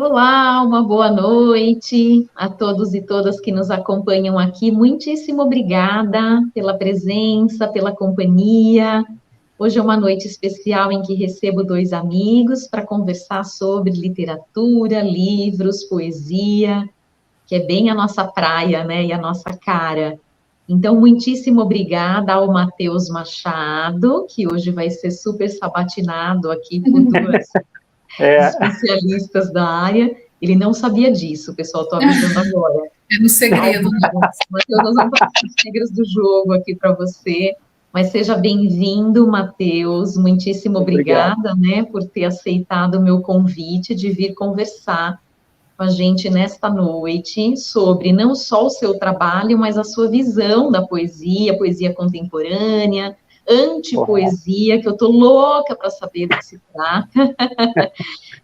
Olá, uma boa noite a todos e todas que nos acompanham aqui. Muitíssimo obrigada pela presença, pela companhia. Hoje é uma noite especial em que recebo dois amigos para conversar sobre literatura, livros, poesia, que é bem a nossa praia, né, e a nossa cara. Então, muitíssimo obrigada ao Matheus Machado, que hoje vai ser super sabatinado aqui por duas É, especialistas da área. Ele não sabia disso, pessoal, estou avisando agora. É no Ao segredo. vivo. Matheus, nós vamos passar as regras do jogo aqui para você. Mas seja bem-vindo, Matheus. Muitíssimo obrigado. obrigada, né, por ter aceitado o meu convite de vir conversar com a gente nesta noite sobre não só o seu trabalho, mas a sua visão da poesia, poesia contemporânea, antipoesia, que eu estou louca para saber do que se trata.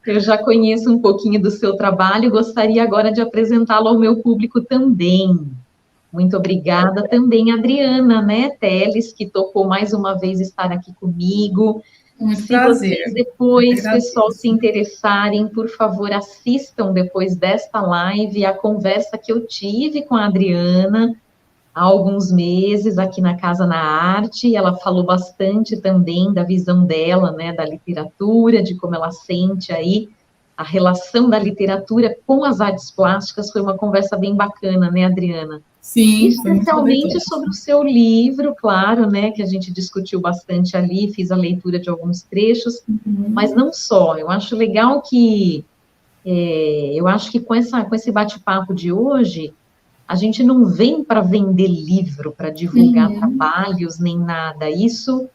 Eu já conheço um pouquinho do seu trabalho e gostaria agora de apresentá-lo ao meu público também. Muito obrigada também, Adriana, né, Teles, que topou mais uma vez estar aqui comigo. Muito Se prazer. vocês Eu que depois, pessoal, se agradeço. interessarem, por favor, assistam depois desta live a conversa que eu tive com a Adriana há alguns meses aqui na Casa na Arte. Ela falou bastante também da visão dela, né, da literatura, de como ela sente aí a relação da literatura com as artes plásticas. Foi uma conversa bem bacana, né, Adriana? Sim, foi muito Especialmente proveitoso. sobre o seu livro, claro, né, que a gente discutiu bastante ali, fiz a leitura de alguns trechos, mas não só. Eu acho legal que, eu acho que com esse bate-papo de hoje, a gente não vem para vender livro, para divulgar trabalhos, nem nada. Isso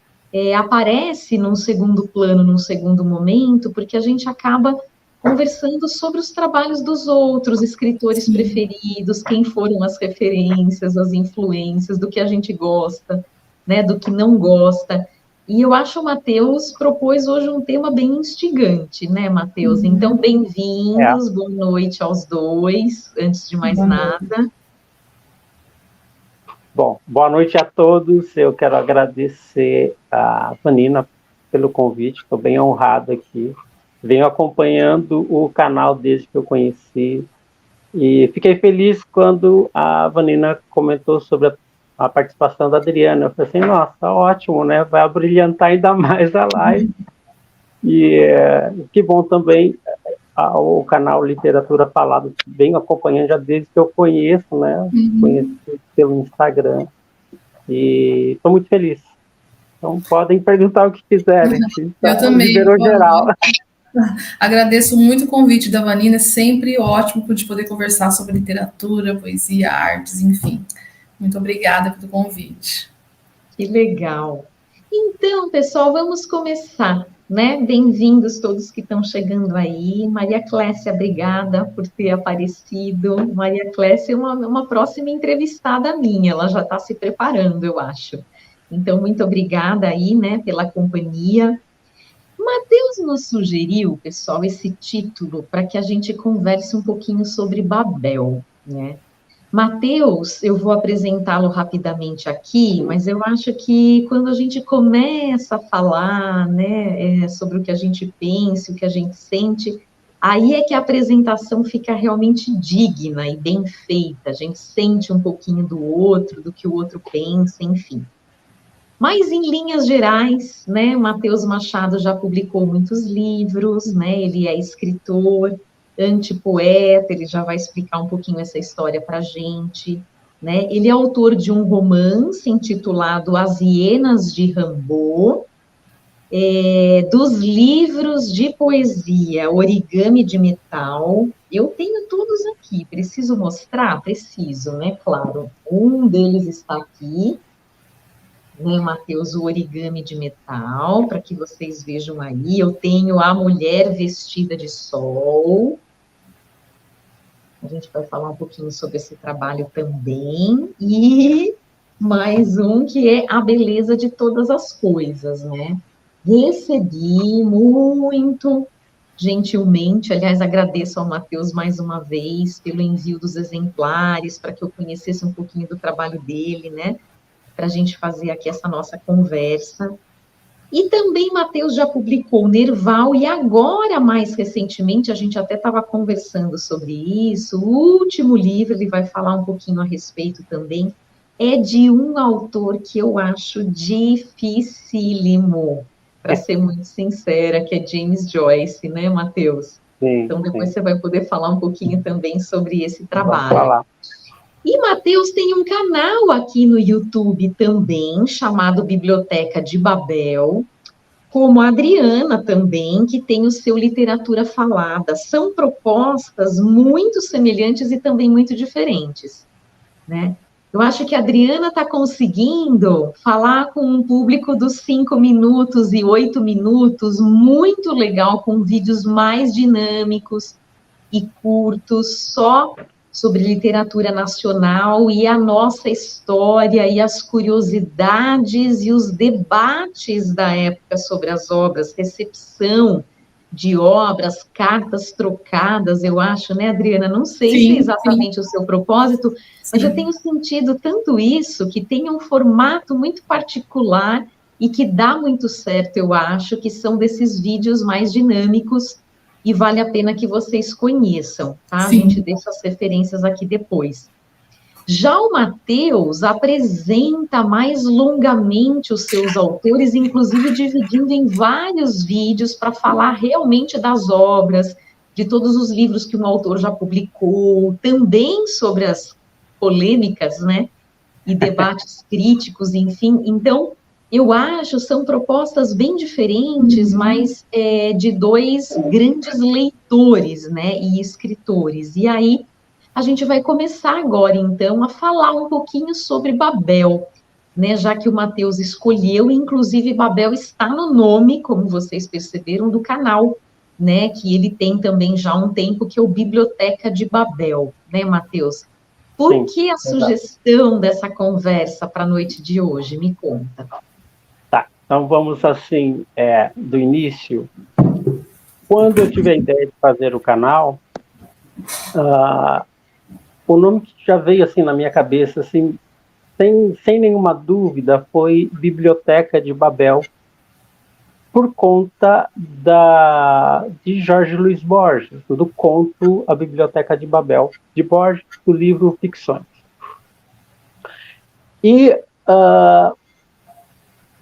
aparece num segundo plano, num segundo momento, porque a gente acaba conversando sobre os trabalhos dos outros escritores Sim. preferidos, quem foram as referências, as influências, do que a gente gosta, né, do que não gosta. E eu acho que o Matheus propôs hoje um tema bem instigante, né, Matheus? Então, É. bem-vindos, boa noite aos dois, antes de mais Boa noite. nada. Bom, boa noite a todos. Eu quero agradecer a Vanina pelo convite. Estou bem honrado aqui. Venho acompanhando o canal desde que eu conheci e fiquei feliz quando a Vanina comentou sobre a participação da Adriana. Eu falei assim, nossa, ótimo, né? Vai abrilhantar ainda mais a live. E que bom também o canal Literatura Falada, venho acompanhando já desde que eu conheço, né? Conheci pelo Instagram e estou muito feliz. Então podem perguntar o que quiserem. Eu também. Liberou geral. Agradeço muito o convite da Vanina, é sempre ótimo de poder conversar sobre literatura, poesia, artes, enfim. Muito obrigada pelo convite. Que legal. Então, pessoal, vamos começar, né? Bem-vindos todos que estão chegando aí. Maria Clécia, obrigada por ter aparecido. Maria Clécia é uma próxima entrevistada minha, ela já está se preparando, eu acho. Então, muito obrigada aí, né, pela companhia. Matheus nos sugeriu, pessoal, esse título para que a gente converse um pouquinho sobre Babel, né? Mateus, eu vou apresentá-lo rapidamente aqui, mas eu acho que quando a gente começa a falar, né, sobre o que a gente pensa, o que a gente sente, aí é que a apresentação fica realmente digna e bem feita. A gente sente um pouquinho do outro, do que o outro pensa, enfim. Mas, em linhas gerais, né, Matheus Machado já publicou muitos livros, né, ele é escritor, antipoeta, ele já vai explicar um pouquinho essa história para a gente, né, ele é autor de um romance intitulado As Hienas de Rimbaud, dos livros de poesia Origami de Metal. Eu tenho todos aqui, preciso mostrar? Preciso, né, claro, um deles está aqui, né, Matheus, o Origami de Metal, para que vocês vejam aí. Eu tenho A Mulher Vestida de Sol. A gente vai falar um pouquinho sobre esse trabalho também. E mais um que é A Beleza de Todas as Coisas, né? Recebi muito gentilmente, aliás, agradeço ao Matheus mais uma vez pelo envio dos exemplares, para que eu conhecesse um pouquinho do trabalho dele, né? Para a gente fazer aqui essa nossa conversa. E também Mateus já publicou Nerval, e agora, mais recentemente, a gente até estava conversando sobre isso, o último livro, ele vai falar um pouquinho a respeito também, é de um autor que eu acho dificílimo, para ser muito sincera, que é James Joyce, né, Mateus? Sim, Então, depois sim. você vai poder falar um pouquinho também sobre esse Vamos trabalho. falar. E Mateus tem um canal aqui no YouTube também, chamado Biblioteca de Babel, como a Adriana também, que tem o seu Literatura Falada. São propostas muito semelhantes e também muito diferentes, né? Eu acho que a Adriana está conseguindo falar com um público dos 5 minutos e 8 minutos, muito legal, com vídeos mais dinâmicos e curtos, só sobre literatura nacional e a nossa história e as curiosidades e os debates da época sobre as obras, recepção de obras, cartas trocadas, eu acho, né, Adriana? Não sei se é Sim, sim, exatamente o seu propósito, mas eu sim. tenho sentido tanto isso, que tem um formato muito particular e que dá muito certo, eu acho, que são desses vídeos mais dinâmicos e vale a pena que vocês conheçam, tá? A gente Sim. deixa as referências aqui depois. Já o Mateus apresenta mais longamente os seus autores, inclusive dividindo em vários vídeos para falar realmente das obras, de todos os livros que um autor já publicou, também sobre as polêmicas, né? E debates críticos, enfim. Então, eu acho são propostas bem diferentes, mas de dois grandes leitores, né? E escritores. E aí a gente vai começar agora, então, a falar um pouquinho sobre Babel, né? Já que o Mateus escolheu, inclusive Babel está no nome, como vocês perceberam, do canal, né? Que ele tem também já há um tempo, que é o Biblioteca de Babel, né, Mateus? Por Sim, que a exato. sugestão dessa conversa para a noite de hoje? Me conta. Tá, então vamos assim, do início. Quando eu tive a ideia de fazer o canal, o nome que já veio assim na minha cabeça, assim, sem nenhuma dúvida, foi Biblioteca de Babel, por conta de Jorge Luiz Borges, do conto A Biblioteca de Babel, de Borges, do livro Ficções. E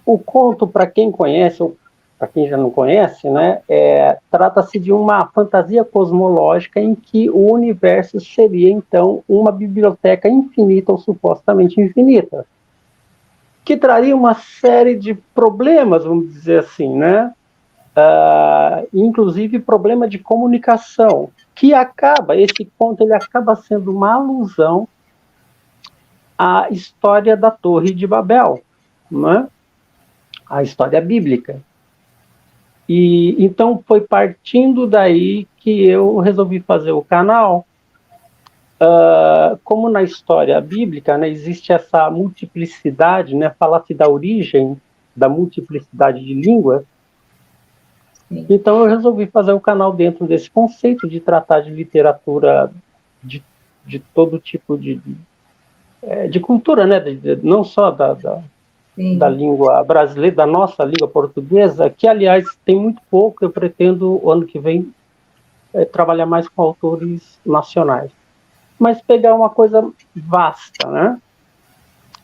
o conto, para quem conhece, ou para quem já não conhece, né, trata-se de uma fantasia cosmológica em que o universo seria, então, uma biblioteca infinita ou supostamente infinita, que traria uma série de problemas, vamos dizer assim, né? Inclusive problema de comunicação, que esse conto ele acaba sendo uma alusão à história da Torre de Babel, né? A história bíblica. E então foi partindo daí que eu resolvi fazer o canal. Como na história bíblica, né, existe essa multiplicidade, né, fala-se da origem da multiplicidade de línguas. Então eu resolvi fazer o canal dentro desse conceito de tratar de literatura de todo tipo de cultura, né, não só da língua brasileira, da nossa língua portuguesa, que, aliás, tem muito pouco. Eu pretendo, o ano que vem, trabalhar mais com autores nacionais. Mas pegar uma coisa vasta, né?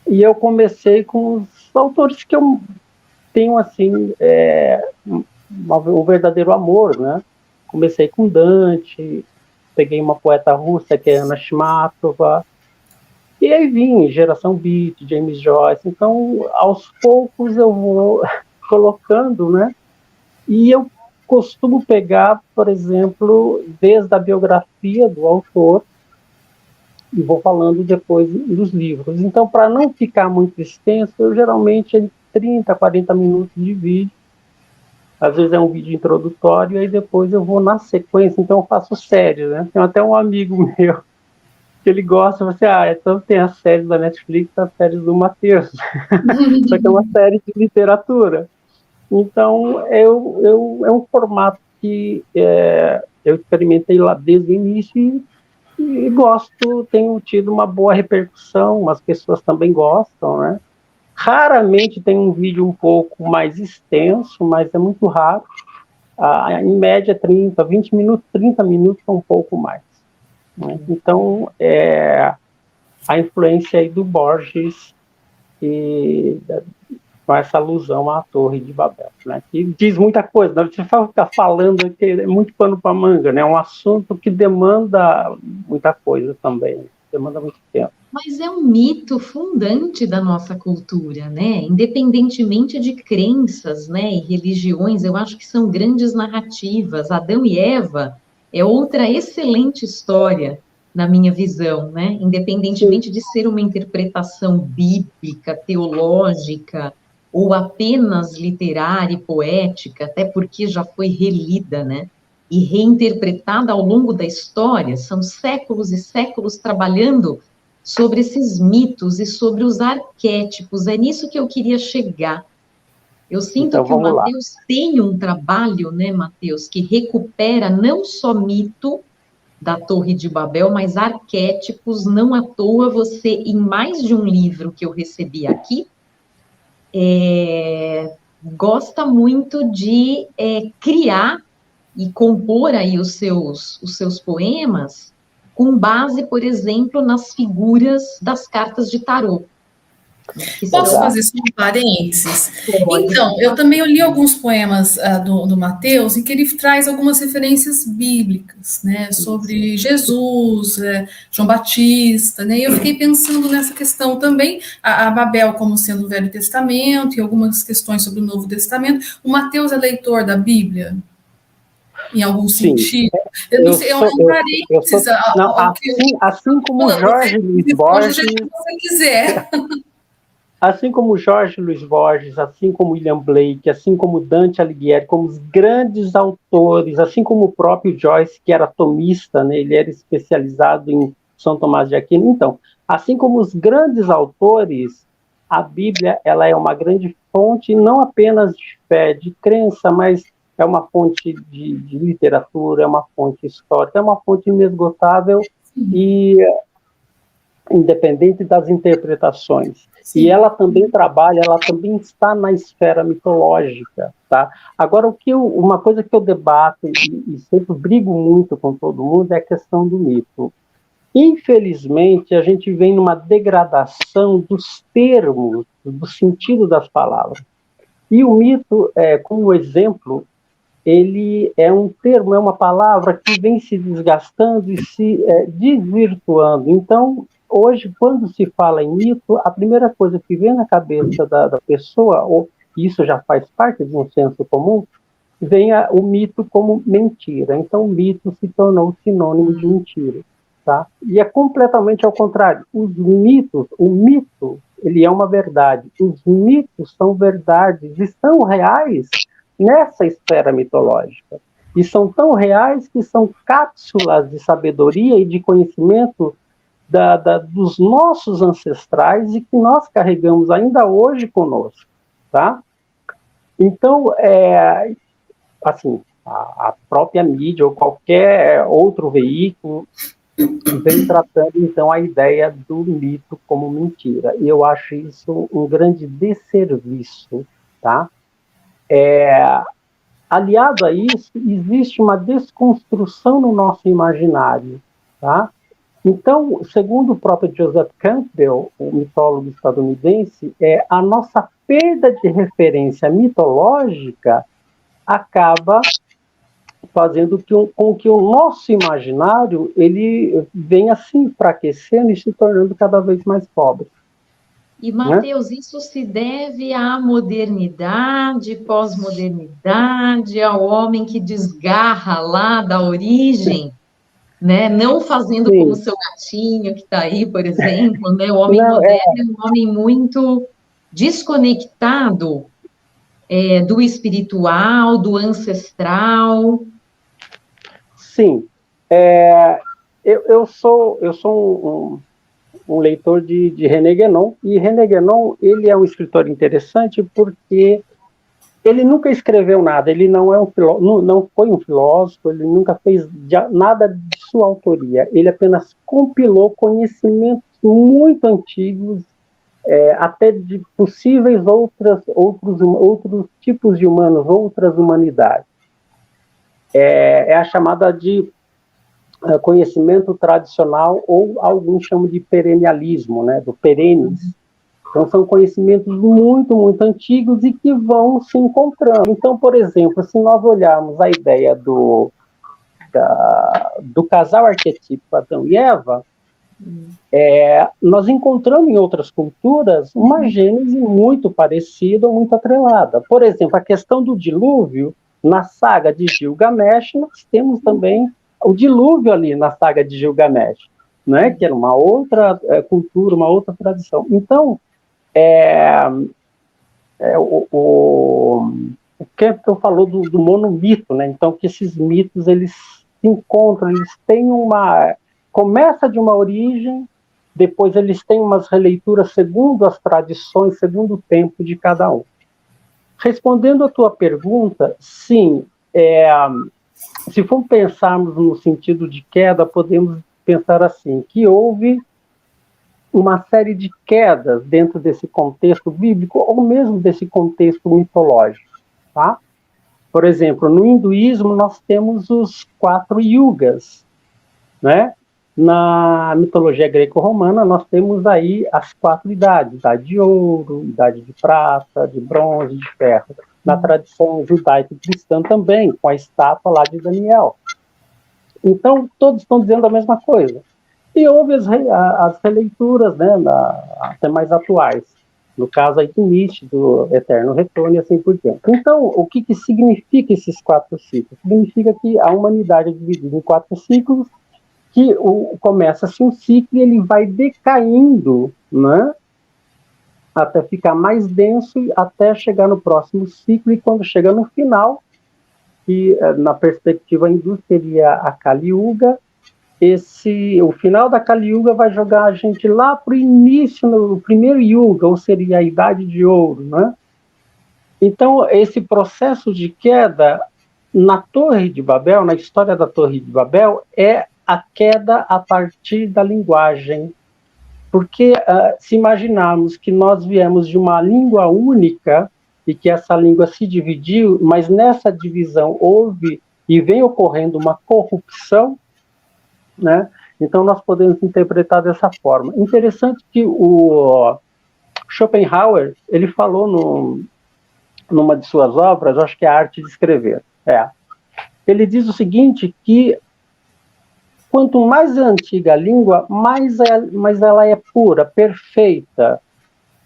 E eu comecei com os autores que eu tenho, assim, um verdadeiro amor, né? Comecei com Dante, peguei uma poeta russa, que é Anna Akhmatova, e aí vim, Geração Beat, James Joyce. Então, aos poucos eu vou colocando, né? E eu costumo pegar, por exemplo, desde a biografia do autor e vou falando depois dos livros. Então, para não ficar muito extenso, eu geralmente 30, 40 minutos de vídeo. Às vezes é um vídeo introdutório, e aí depois eu vou na sequência. Então, eu faço séries, né? Tem até um amigo meu que ele gosta, você, então tem as séries da Netflix, as séries do Mateus. Só que é uma série de literatura. Então, é um formato que eu experimentei lá desde o início e gosto, tenho tido uma boa repercussão, as pessoas também gostam, né? Raramente tem um vídeo um pouco mais extenso, mas é muito raro. Em média, 30, 20 minutos, 30 minutos, um pouco mais. Né? Então, a influência aí do Borges e com essa alusão à Torre de Babel, né? Que diz muita coisa, né? Você ficar falando que é muito pano para manga, né? É um assunto que demanda muita coisa também, demanda muito tempo. Mas é um mito fundante da nossa cultura, né? Independentemente de crenças, né, e religiões, eu acho que são grandes narrativas. Adão e Eva é outra excelente história, na minha visão, né? Independentemente de ser uma interpretação bíblica, teológica, ou apenas literária e poética, até porque já foi relida, né? E reinterpretada ao longo da história, são séculos e séculos trabalhando sobre esses mitos e sobre os arquétipos. É nisso que eu queria chegar. Eu sinto Então, que o vamos lá. Mateus tem um trabalho, né, Mateus, que recupera não só mito da Torre de Babel, mas arquétipos. Não à toa você, em mais de um livro que eu recebi aqui, gosta muito de criar e compor aí os seus poemas com base, por exemplo, nas figuras das cartas de tarô. Posso fazer só um parênteses? Pode. Então, eu também li alguns poemas do Mateus, em que ele traz algumas referências bíblicas, né, sobre Jesus, João Batista, né, e eu fiquei pensando nessa questão também, a Babel como sendo o Velho Testamento, e algumas questões sobre o Novo Testamento. O Mateus é leitor da Bíblia? Em algum sentido? Eu não sei, é um parênteses ao que assim como Jorge Luiz Borges, se você quiser. Assim como Jorge Luiz Borges, assim como William Blake, assim como Dante Alighieri, como os grandes autores, assim como o próprio Joyce, que era tomista, né, ele era especializado em São Tomás de Aquino. Então, assim como os grandes autores, a Bíblia ela é uma grande fonte, não apenas de fé, de crença, mas é uma fonte de literatura, é uma fonte histórica, é uma fonte inesgotável e independente das interpretações. Sim. E ela também trabalha, ela também está na esfera mitológica, tá? Agora, uma coisa que eu debato e sempre brigo muito com todo mundo é a questão do mito. Infelizmente, a gente vem numa degradação dos termos, do sentido das palavras. E o mito, como exemplo, ele é um termo, é uma palavra que vem se desgastando e se desvirtuando. Então, hoje, quando se fala em mito, a primeira coisa que vem na cabeça da pessoa, ou isso já faz parte de um senso comum, vem o mito como mentira. Então, o mito se tornou sinônimo de mentira. Tá? E é completamente ao contrário. O mito, ele é uma verdade. Os mitos são verdades e são reais nessa esfera mitológica. E são tão reais que são cápsulas de sabedoria e de conhecimento dos nossos ancestrais e que nós carregamos ainda hoje conosco, tá? Então, assim, a própria mídia ou qualquer outro veículo vem tratando, então, a ideia do mito como mentira. E eu acho isso um grande desserviço, tá? Aliado a isso, existe uma desconstrução no nosso imaginário, tá? Então, segundo o próprio Joseph Campbell, o mitólogo estadunidense, a nossa perda de referência mitológica acaba fazendo com que o nosso imaginário ele venha se enfraquecendo e se tornando cada vez mais pobre. E, Mateus, isso se deve à modernidade, pós-modernidade, ao homem que desgarra lá da origem, né? Não fazendo Sim. como o seu gatinho que está aí, por exemplo, né? O homem moderno é um homem muito desconectado do espiritual, do ancestral. Sim, eu sou um leitor de René Guénon, e René Guénon, ele é um escritor interessante porque ele nunca escreveu nada, ele não foi um filósofo, ele nunca fez nada de sua autoria, ele apenas compilou conhecimentos muito antigos até de possíveis outros tipos de humanos, outras humanidades. É a chamada de conhecimento tradicional, ou alguns chamam de perennialismo, né, do perenes. Então, são conhecimentos muito, muito antigos e que vão se encontrando. Então, por exemplo, se nós olharmos a ideia do casal arquetípico Adão e Eva, nós encontramos em outras culturas uma gênese muito parecida, muito atrelada. Por exemplo, a questão do dilúvio, na saga de Gilgamesh, nós temos também o dilúvio ali na saga de Gilgamesh, né? Que era uma outra cultura, uma outra tradição. Então, o Campbell falou do monomito, né? Então, que esses mitos, eles se encontram, eles têm começa de uma origem, depois eles têm umas releituras segundo as tradições, segundo o tempo de cada um. Respondendo a tua pergunta, sim, se for pensarmos no sentido de queda, podemos pensar assim, que houve uma série de quedas dentro desse contexto bíblico, ou mesmo desse contexto mitológico, tá? Por exemplo, no hinduísmo nós temos os 4 yugas, né? Na mitologia greco-romana nós temos aí as 4 idades, idade de ouro, idade de prata, de bronze, de ferro. Na tradição judaico-cristã também, com a estátua lá de Daniel. Então, todos estão dizendo a mesma coisa. E houve as releituras, né, até mais atuais. No caso aí de Nietzsche, do Eterno Retorno e assim por diante. Então, o que significa esses 4 ciclos? Significa que a humanidade é dividida em 4 ciclos, que começa-se um ciclo e ele vai decaindo, né, até ficar mais denso, até chegar no próximo ciclo, e quando chega no final, que na perspectiva hindu seria a Kali Yuga, o final da Kali Yuga vai jogar a gente lá para o início, no primeiro Yuga, ou seria a Idade de Ouro, né? Então, esse processo de queda na Torre de Babel, na história da Torre de Babel, é a queda a partir da linguagem. Porque se imaginarmos que nós viemos de uma língua única e que essa língua se dividiu, mas nessa divisão houve e vem ocorrendo uma corrupção, né? Então nós podemos interpretar dessa forma. Interessante que o Schopenhauer, ele falou numa de suas obras, acho que é A Arte de Escrever, ele diz o seguinte, que quanto mais antiga a língua, mais ela é pura, perfeita.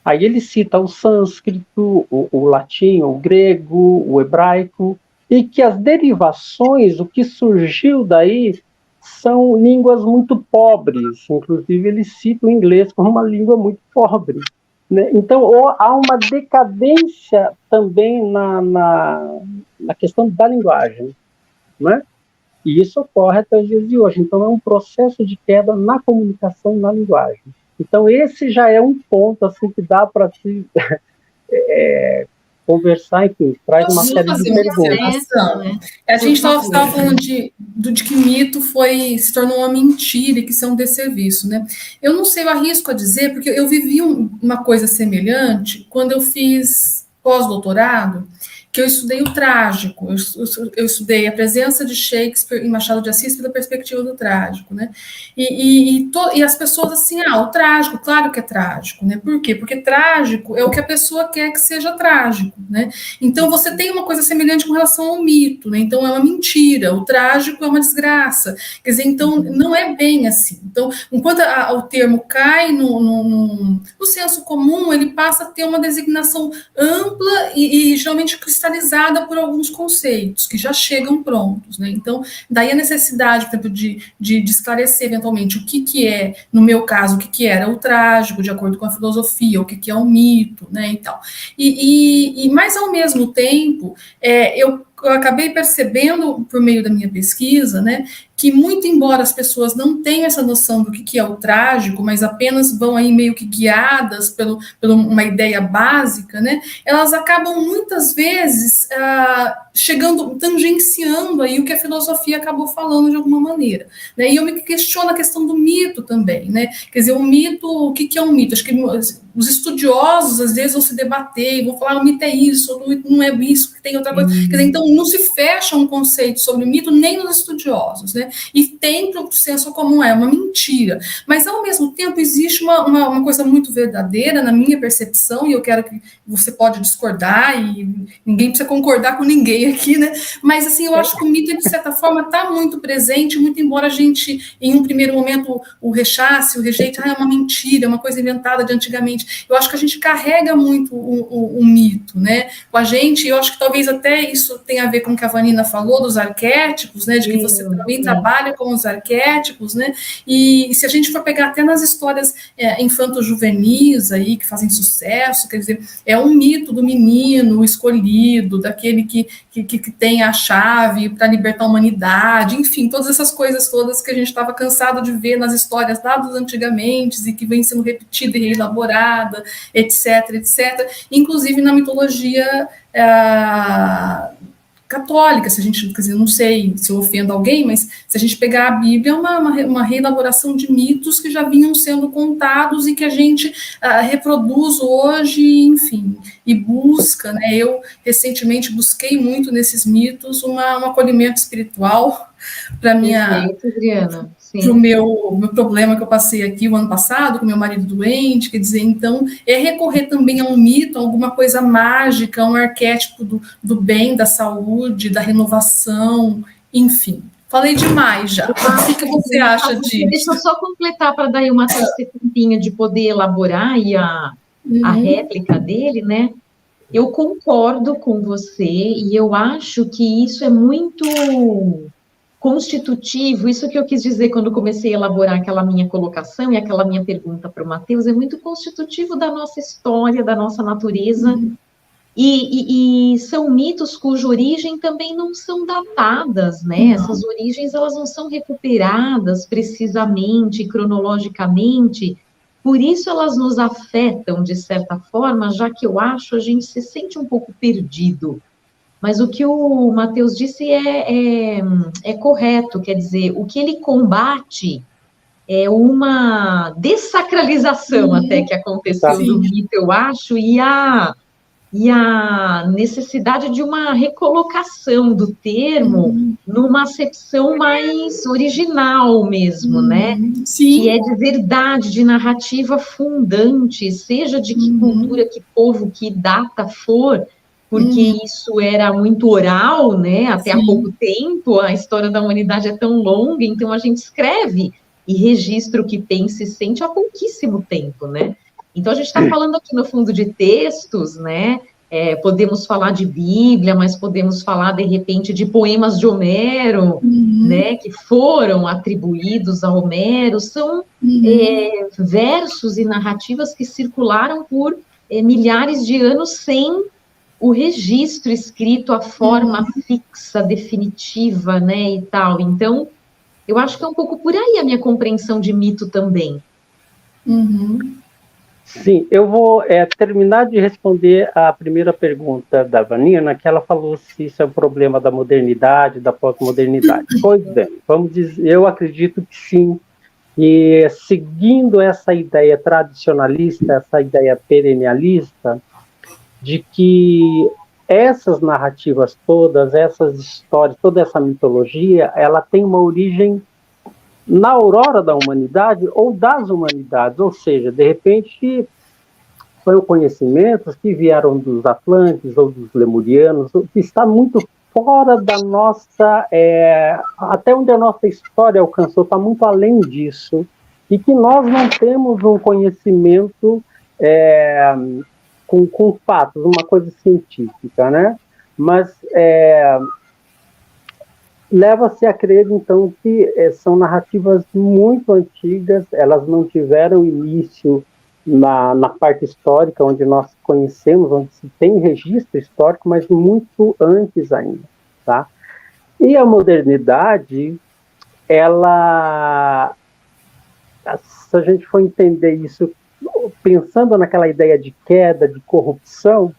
Aí ele cita o sânscrito, o latim, o grego, o hebraico, e que as derivações, o que surgiu daí, são línguas muito pobres. Inclusive, ele cita o inglês como uma língua muito pobre, né? Então, há uma decadência também na questão da linguagem, né? E isso ocorre até os dias de hoje. Então, é um processo de queda na comunicação e na linguagem. Então, esse já é um ponto assim, que dá para se conversar, enfim, traz uma série de perguntas. Né? A gente estava falando de que mito se tornou uma mentira e que isso é um desserviço, né? Eu não sei, eu arrisco a dizer, porque eu vivi uma coisa semelhante quando eu fiz pós-doutorado, que eu estudei o trágico, eu estudei a presença de Shakespeare em Machado de Assis pela perspectiva do trágico, né? E as pessoas assim, o trágico, claro que é trágico, né? Por quê? Porque trágico é o que a pessoa quer que seja trágico, né? Então você tem uma coisa semelhante com relação ao mito, né? Então é uma mentira, o trágico é uma desgraça, quer dizer, então não é bem assim. Então, enquanto o termo cai no senso comum, ele passa a ter uma designação ampla e geralmente cristalizada por alguns conceitos que já chegam prontos, né? Então, daí a necessidade, por exemplo, de esclarecer eventualmente o que é, no meu caso, o que era o trágico, de acordo com a filosofia, o que é o mito, né, e tal. Mas, ao mesmo tempo, eu eu acabei percebendo, por meio da minha pesquisa, né, que muito embora as pessoas não tenham essa noção do que é o trágico, mas apenas vão aí meio que guiadas por uma ideia básica, né, elas acabam muitas vezes tangenciando aí o que a filosofia acabou falando de alguma maneira, né, e eu me questiono a questão do mito também, né, quer dizer, o mito, o que é um mito? Acho que os estudiosos às vezes vão se debater, vão falar, o mito é isso, o mito não é isso, que tem outra coisa, quer dizer, então não se fecha um conceito sobre o mito nem nos estudiosos, né, e tem para o senso comum, é uma mentira, mas ao mesmo tempo existe uma coisa muito verdadeira na minha percepção, e eu quero que você pode discordar, e ninguém precisa concordar com ninguém aqui, né, mas assim, eu acho que o mito de certa forma está muito presente, muito embora a gente em um primeiro momento o rechace, o rejeite, é uma mentira, é uma coisa inventada de antigamente, eu acho que a gente carrega muito o mito, né, com a gente, eu acho que talvez até isso tenha a ver com o que a Vanina falou, dos arquétipos, né, de que você também trabalha com os arquétipos, né, e se a gente for pegar até nas histórias infanto-juvenis aí, que fazem sucesso, quer dizer, é um mito do menino escolhido, daquele que tem a chave para libertar a humanidade, enfim, todas essas coisas todas que a gente estava cansado de ver nas histórias lá dos antigamente e que vem sendo repetida e reelaborada, etc, etc, inclusive na mitologia católica, se a gente, quer dizer, não sei se eu ofendo alguém, mas se a gente pegar a Bíblia, é uma reelaboração de mitos que já vinham sendo contados e que a gente reproduz hoje, enfim, e busca, né? Eu recentemente busquei muito nesses mitos um acolhimento espiritual para minha... Perfeito, Adriana. Para o meu problema que eu passei aqui o ano passado, com meu marido doente, quer dizer, então, é recorrer também a um mito, a alguma coisa mágica, um arquétipo do bem, da saúde, da renovação, enfim. Falei demais já. O que você acha disso? Deixa eu só completar para dar uma tempinha de poder elaborar aí a réplica dele, né? Eu concordo com você e eu acho que isso é muito constitutivo, isso que eu quis dizer quando comecei a elaborar aquela minha colocação e aquela minha pergunta para o Matheus, é muito constitutivo da nossa história, da nossa natureza, e são mitos cuja origem também não são datadas, né? Essas origens, elas não são recuperadas precisamente, cronologicamente, por isso elas nos afetam de certa forma, já que eu acho a gente se sente um pouco perdido. Mas o que o Matheus disse é correto, quer dizer, o que ele combate é uma dessacralização até que aconteceu do mito, eu acho, e a necessidade de uma recolocação do termo numa acepção mais original mesmo, né? Sim. Que é de verdade, de narrativa fundante, seja de que cultura, que povo, que data for, porque isso era muito oral, né? Até há pouco tempo, a história da humanidade é tão longa, então a gente escreve e registra o que pensa e sente há pouquíssimo tempo, né? Então a gente está falando aqui no fundo de textos, né? Podemos falar de Bíblia, mas podemos falar de repente de poemas de Homero, né? Que foram atribuídos a Homero, são versos e narrativas que circularam por milhares de anos sem o registro escrito, a forma fixa, definitiva, né, e tal. Então, eu acho que é um pouco por aí a minha compreensão de mito também. Sim, eu vou terminar de responder a primeira pergunta da Vanina, que ela falou se isso é um problema da modernidade, da pós-modernidade. Pois bem, vamos dizer, eu acredito que sim, e seguindo essa ideia tradicionalista, essa ideia perennialista, de que essas narrativas todas, essas histórias, toda essa mitologia, ela tem uma origem na aurora da humanidade ou das humanidades, ou seja, de repente são conhecimentos que vieram dos Atlantes ou dos Lemurianos, que está muito fora da nossa, até onde a nossa história alcançou, está muito além disso, e que nós não temos um conhecimento com fatos, uma coisa científica, né? Mas leva-se a crer, então, que são narrativas muito antigas, elas não tiveram início na parte histórica, onde nós conhecemos, onde se tem registro histórico, mas muito antes ainda. tá? E a modernidade, ela, se a gente for entender isso, pensando naquela ideia de queda, de corrupção,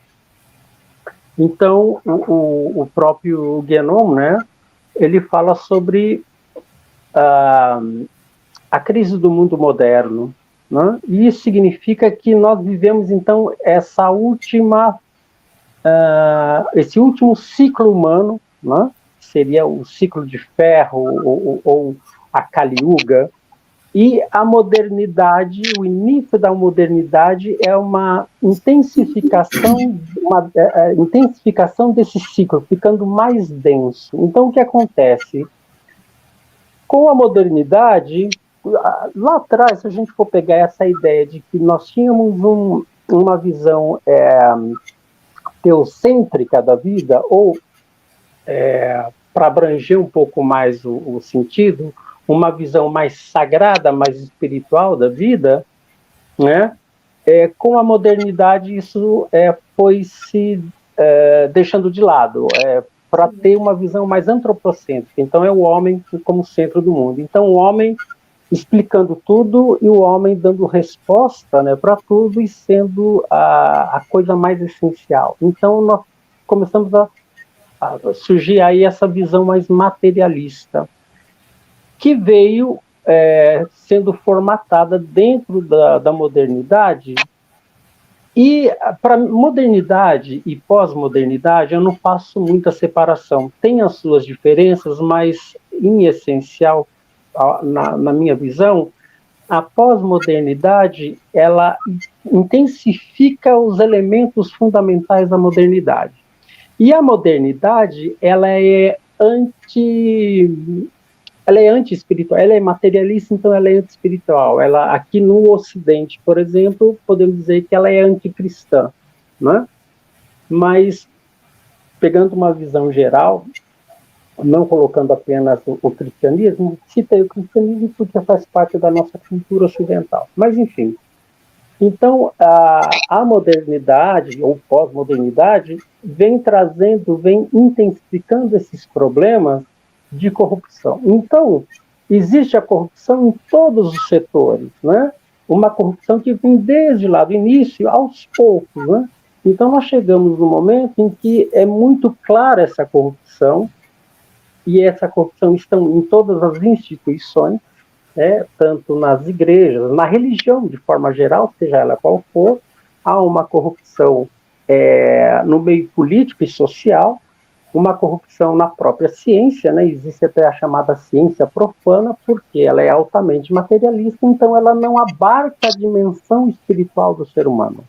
então o próprio Guénon, né, ele fala sobre a crise do mundo moderno, né? E isso significa que nós vivemos, então, esse último ciclo humano, né? Seria o ciclo de ferro ou a Kali Yuga, e a modernidade, o início da modernidade é uma intensificação desse ciclo, ficando mais denso. Então, o que acontece? Com a modernidade, lá atrás, se a gente for pegar essa ideia de que nós tínhamos uma visão teocêntrica da vida, ou, para abranger um pouco mais o sentido, uma visão mais sagrada, mais espiritual da vida, né? Com a modernidade isso foi se deixando de lado, para ter uma visão mais antropocêntrica. Então é o homem como centro do mundo. Então o homem explicando tudo e o homem dando resposta, né, para tudo e sendo a coisa mais essencial. Então nós começamos a surgir aí essa visão mais materialista, que veio sendo formatada dentro da modernidade. E para modernidade e pós-modernidade eu não faço muita separação. Tem as suas diferenças, mas em essencial, na minha visão, a pós-modernidade ela intensifica os elementos fundamentais da modernidade. E a modernidade ela é anti-espiritual, ela é materialista, então ela é anti-espiritual. Ela, aqui no Ocidente, por exemplo, podemos dizer que ela é anticristã, né? Mas, pegando uma visão geral, não colocando apenas o cristianismo, citei o cristianismo porque faz parte da nossa cultura ocidental. Mas, enfim. Então, a modernidade, ou pós-modernidade, vem intensificando esses problemas de corrupção. Então, existe a corrupção em todos os setores, né? Uma corrupção que vem desde lá do início, aos poucos, né? Então, nós chegamos no momento em que é muito clara essa corrupção, e essa corrupção está em todas as instituições, tanto nas igrejas, na religião, de forma geral, seja ela qual for, há uma corrupção no meio político e social, uma corrupção na própria ciência, né? Existe até a chamada ciência profana, porque ela é altamente materialista, então ela não abarca a dimensão espiritual do ser humano.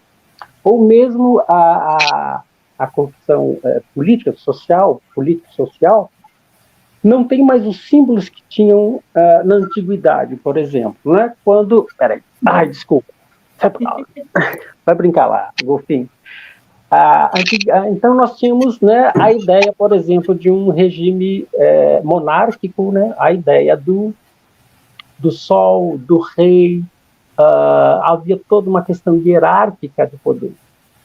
Ou mesmo a corrupção político-social, não tem mais os símbolos que tinham na antiguidade, por exemplo, né? Quando... Peraí, desculpa. Vai brincar lá, golfinho. Então nós tínhamos, né, a ideia, por exemplo, de um regime monárquico, né, a ideia do sol, do rei, havia toda uma questão hierárquica de poder,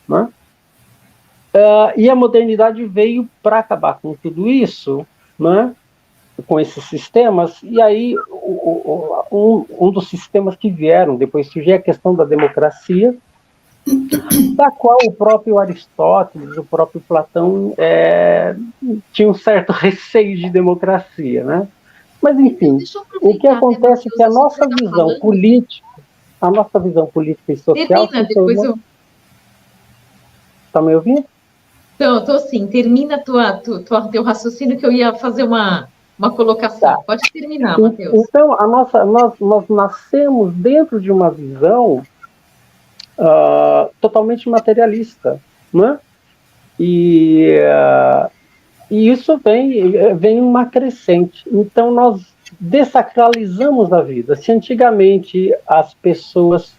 né? E a modernidade veio para acabar com tudo isso, né, com esses sistemas, e aí um dos sistemas que vieram depois surgiu a questão da democracia, da qual o próprio Aristóteles, o próprio Platão tinha um certo receio de democracia, né? Mas, enfim, o que acontece é que a nossa visão política e social... Termina, depois eu... Está me ouvindo? Estou sim, termina teu raciocínio que eu ia fazer uma colocação. Tá. Pode terminar, Matheus. Então, nós nascemos dentro de uma visão totalmente materialista, né? E isso vem uma crescente. Então nós desacralizamos a vida. Se antigamente as pessoas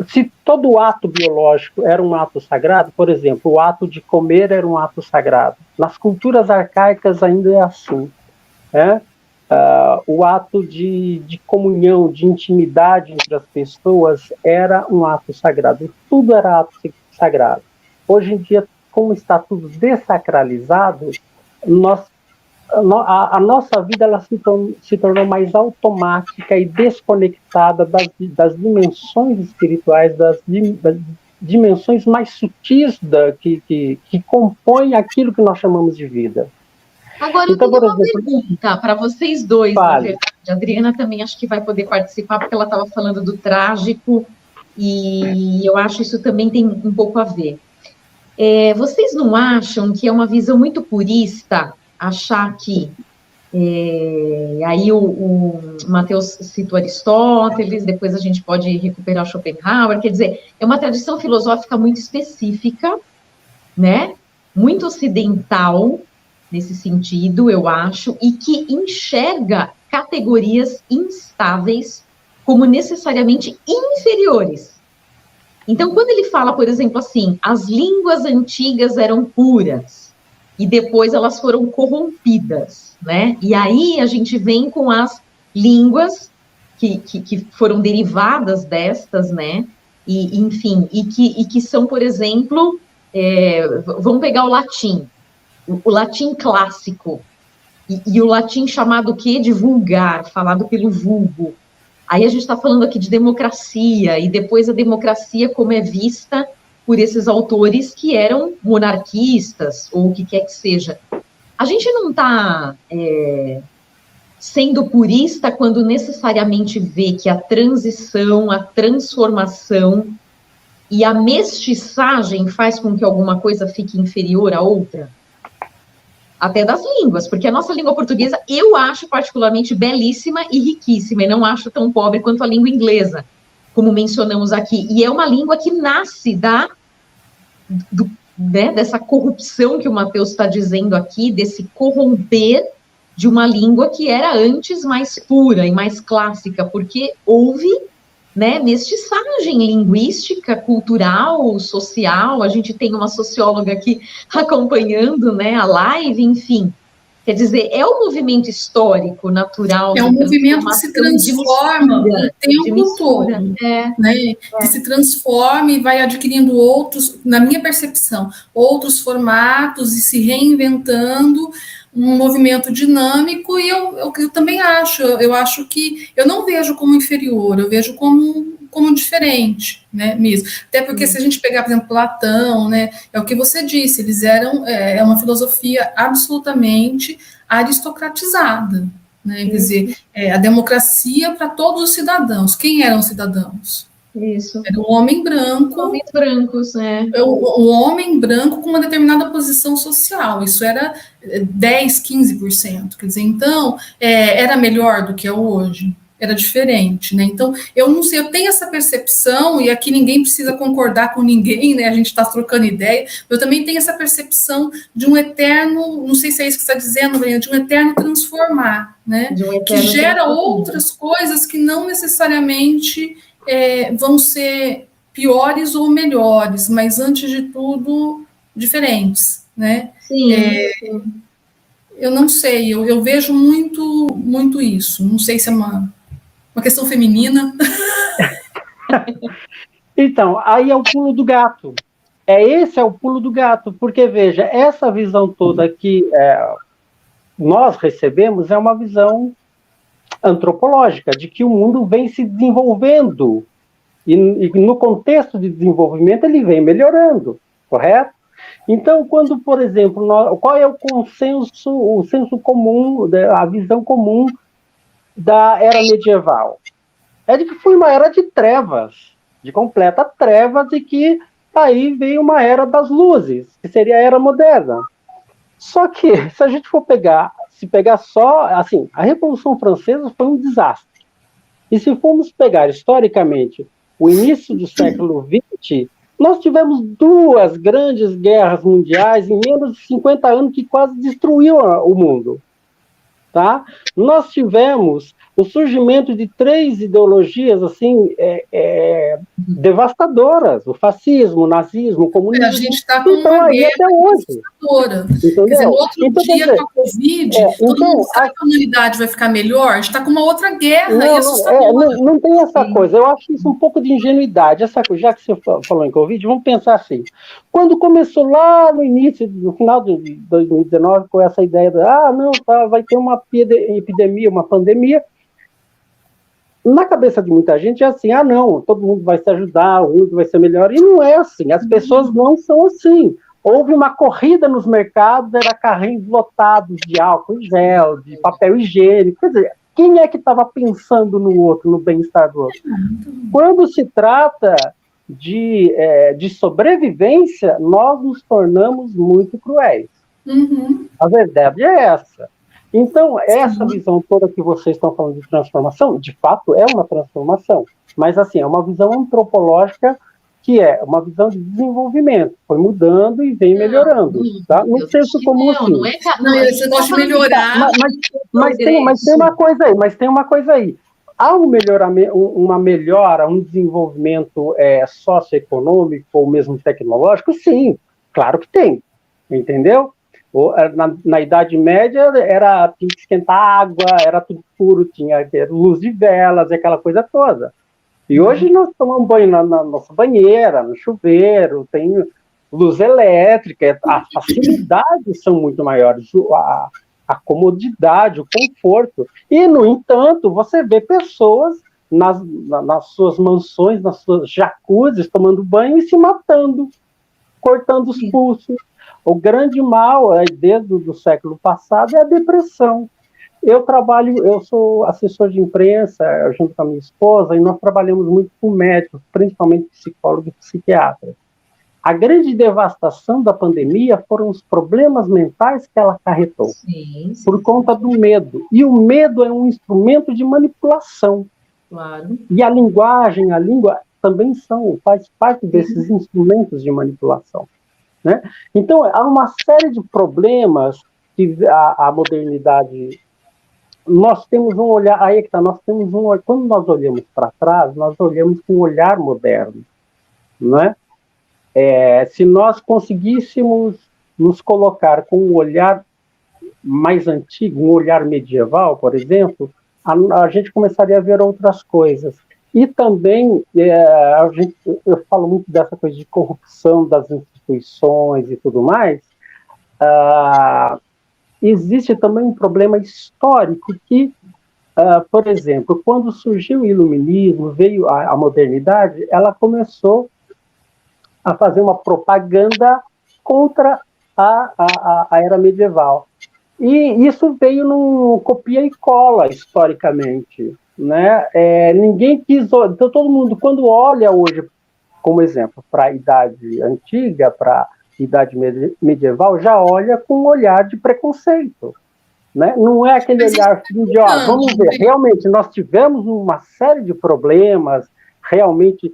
se todo ato biológico era um ato sagrado, por exemplo, o ato de comer era um ato sagrado. Nas culturas arcaicas ainda é assim, né? O ato de comunhão, de intimidade entre as pessoas era um ato sagrado. Tudo era ato sagrado. Hoje em dia, como está tudo desacralizado, a nossa vida ela se tornou mais automática e desconectada das dimensões espirituais, das dimensões mais sutis que compõem aquilo que nós chamamos de vida. Agora, então, eu tenho uma pergunta para vocês dois, na verdade. A Adriana também acho que vai poder participar, porque ela estava falando do trágico, e eu acho que isso também tem um pouco a ver. Vocês não acham que é uma visão muito purista achar que aí o Mateus citou Aristóteles, depois a gente pode recuperar Schopenhauer, quer dizer, é uma tradição filosófica muito específica, né? Muito ocidental, nesse sentido, eu acho, e que enxerga categorias instáveis como necessariamente inferiores. Então, quando ele fala, por exemplo, assim, as línguas antigas eram puras, e depois elas foram corrompidas, né? E aí a gente vem com as línguas que foram derivadas destas, né? E, enfim, e que são, por exemplo, vamos pegar o latim clássico, e o latim chamado o quê? De vulgar, falado pelo vulgo. Aí a gente está falando aqui de democracia, e depois a democracia como é vista por esses autores que eram monarquistas, ou o que quer que seja. A gente não está sendo purista quando necessariamente vê que a transição, a transformação e a mestiçagem faz com que alguma coisa fique inferior à outra? Até das línguas, porque a nossa língua portuguesa eu acho particularmente belíssima e riquíssima, e não acho tão pobre quanto a língua inglesa, como mencionamos aqui. E é uma língua que nasce dessa corrupção que o Mateus está dizendo aqui, desse corromper de uma língua que era antes mais pura e mais clássica, porque houve, né, mestiçagem linguística, cultural, social. A gente tem uma socióloga aqui acompanhando, né, a live, enfim. Quer dizer, é um movimento histórico, natural. É um movimento que se transforma o tempo todo, né? Que se transforma e vai adquirindo outros, na minha percepção, outros formatos e se reinventando, um movimento dinâmico, e eu também acho, eu acho que eu não vejo como inferior, eu vejo como diferente, né, mesmo. Até porque se a gente pegar, por exemplo, Platão, né, é o que você disse, eles eram, uma filosofia absolutamente aristocratizada, né, quer dizer, a democracia para todos os cidadãos. Quem eram os cidadãos? Isso. Era um homem branco. Homens brancos, um homem branco com uma determinada posição social. Isso era 10, 15%. Quer dizer, então, era melhor do que é hoje. Era diferente, né? Então, eu não sei, eu tenho essa percepção, e aqui ninguém precisa concordar com ninguém, né? A gente está trocando ideia. Eu também tenho essa percepção de um eterno, não sei se é isso que você está dizendo, de um eterno transformar, né? Que gera outras coisas que não necessariamente vão ser piores ou melhores, mas antes de tudo diferentes, né? Sim. Eu não sei, eu vejo muito isso. Não sei se é uma questão feminina. Então, aí é o pulo do gato. Esse é o pulo do gato, porque, veja, essa visão toda que nós recebemos é uma visão antropológica, de que o mundo vem se desenvolvendo, e no contexto de desenvolvimento ele vem melhorando, correto? Então, quando, por exemplo, qual é o senso comum, a visão comum da era medieval? É de que foi uma era de trevas, de completa trevas, e que aí veio uma era das luzes, que seria a era moderna. Só que, se a gente for pegar só, assim, a Revolução Francesa foi um desastre. E se formos pegar historicamente o início do século XX, nós tivemos 2 grandes guerras mundiais em menos de 50 anos que quase destruíram o mundo. Tá? Nós tivemos o surgimento de 3 ideologias assim devastadoras: o fascismo, o nazismo, o comunismo. A gente está com então, uma aí guerra até hoje. Quer dizer, no outro dia, com a Covid, todo mundo sabe que a humanidade vai ficar melhor, a gente está com uma outra guerra, não tem essa coisa. Eu acho isso um pouco de ingenuidade. Já que você falou em Covid, vamos pensar assim. Quando começou lá no início, no final de 2019, com essa ideia de, vai ter uma epidemia, uma pandemia, na cabeça de muita gente é assim, não, todo mundo vai se ajudar, o mundo vai ser melhor, e não é assim, as pessoas não são assim. Houve uma corrida nos mercados, era carrinhos lotados de álcool em gel, de papel higiênico, quer dizer, quem é que estava pensando no outro, no bem-estar do outro? Quando se trata de sobrevivência, nós nos tornamos muito cruéis. A verdade é essa. Então, essa visão toda que vocês estão falando de transformação, de fato, é uma transformação. Mas, assim, é uma visão antropológica que é uma visão de desenvolvimento. Foi mudando e vem melhorando. Tá? Não penso como assim. Você gosta de melhorar. Mas tem uma coisa aí. Há uma melhora, um desenvolvimento socioeconômico ou mesmo tecnológico? Sim, claro que tem. Entendeu? Na Idade Média tinha que esquentar água, era tudo puro, tinha luz de velas, aquela coisa toda. E hoje nós tomamos banho na nossa banheira, no chuveiro, tem luz elétrica, as facilidades são muito maiores, a comodidade, o conforto. E, no entanto, você vê pessoas nas suas mansões, nas suas jacuzzis, tomando banho e se matando, cortando os pulsos. O grande mal, desde o século passado, é a depressão. Eu sou assessor de imprensa, junto com a minha esposa, e nós trabalhamos muito com médicos, principalmente psicólogos e psiquiatras. A grande devastação da pandemia foram os problemas mentais que ela acarretou, por conta do medo. E o medo é um instrumento de manipulação. Claro. E a língua também faz parte desses instrumentos de manipulação. Né? Então, há uma série de problemas que a modernidade... Nós temos um olhar... Aí que tá, quando nós olhamos para trás, nós olhamos com um olhar moderno. Né? Se nós conseguíssemos nos colocar com um olhar mais antigo, um olhar medieval, por exemplo, a gente começaria a ver outras coisas. E também, eu falo muito dessa coisa de corrupção das instituições e tudo mais, existe também um problema histórico que, por exemplo, quando surgiu o iluminismo, veio a modernidade, ela começou a fazer uma propaganda contra a era medieval. E isso veio num copia e cola, historicamente. Né? Ninguém quis... Então, todo mundo, quando olha hoje, como exemplo, para a Idade Antiga, para a Idade Medieval, já olha com um olhar de preconceito. Né? Não é aquele olhar de, vamos ver, realmente, nós tivemos uma série de problemas, realmente...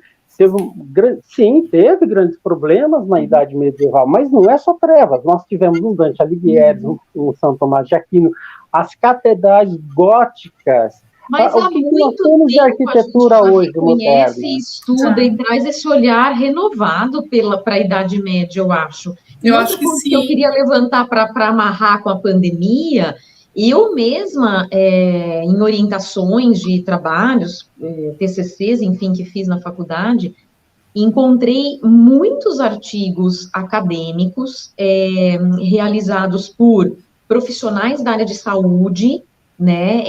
teve grandes problemas na Idade Medieval, mas não é só trevas. Nós tivemos um Dante Alighieri, um São Tomás de Aquino, as catedrais góticas. Mas há muito tempo de arquitetura hoje conhece, estuda e traz esse olhar renovado para a Idade Média, eu acho. Eu acho que sim. Que eu queria levantar para amarrar com a pandemia, eu mesma, em orientações de trabalhos, TCCs, enfim, que fiz na faculdade, encontrei muitos artigos acadêmicos realizados por profissionais da área de saúde, né,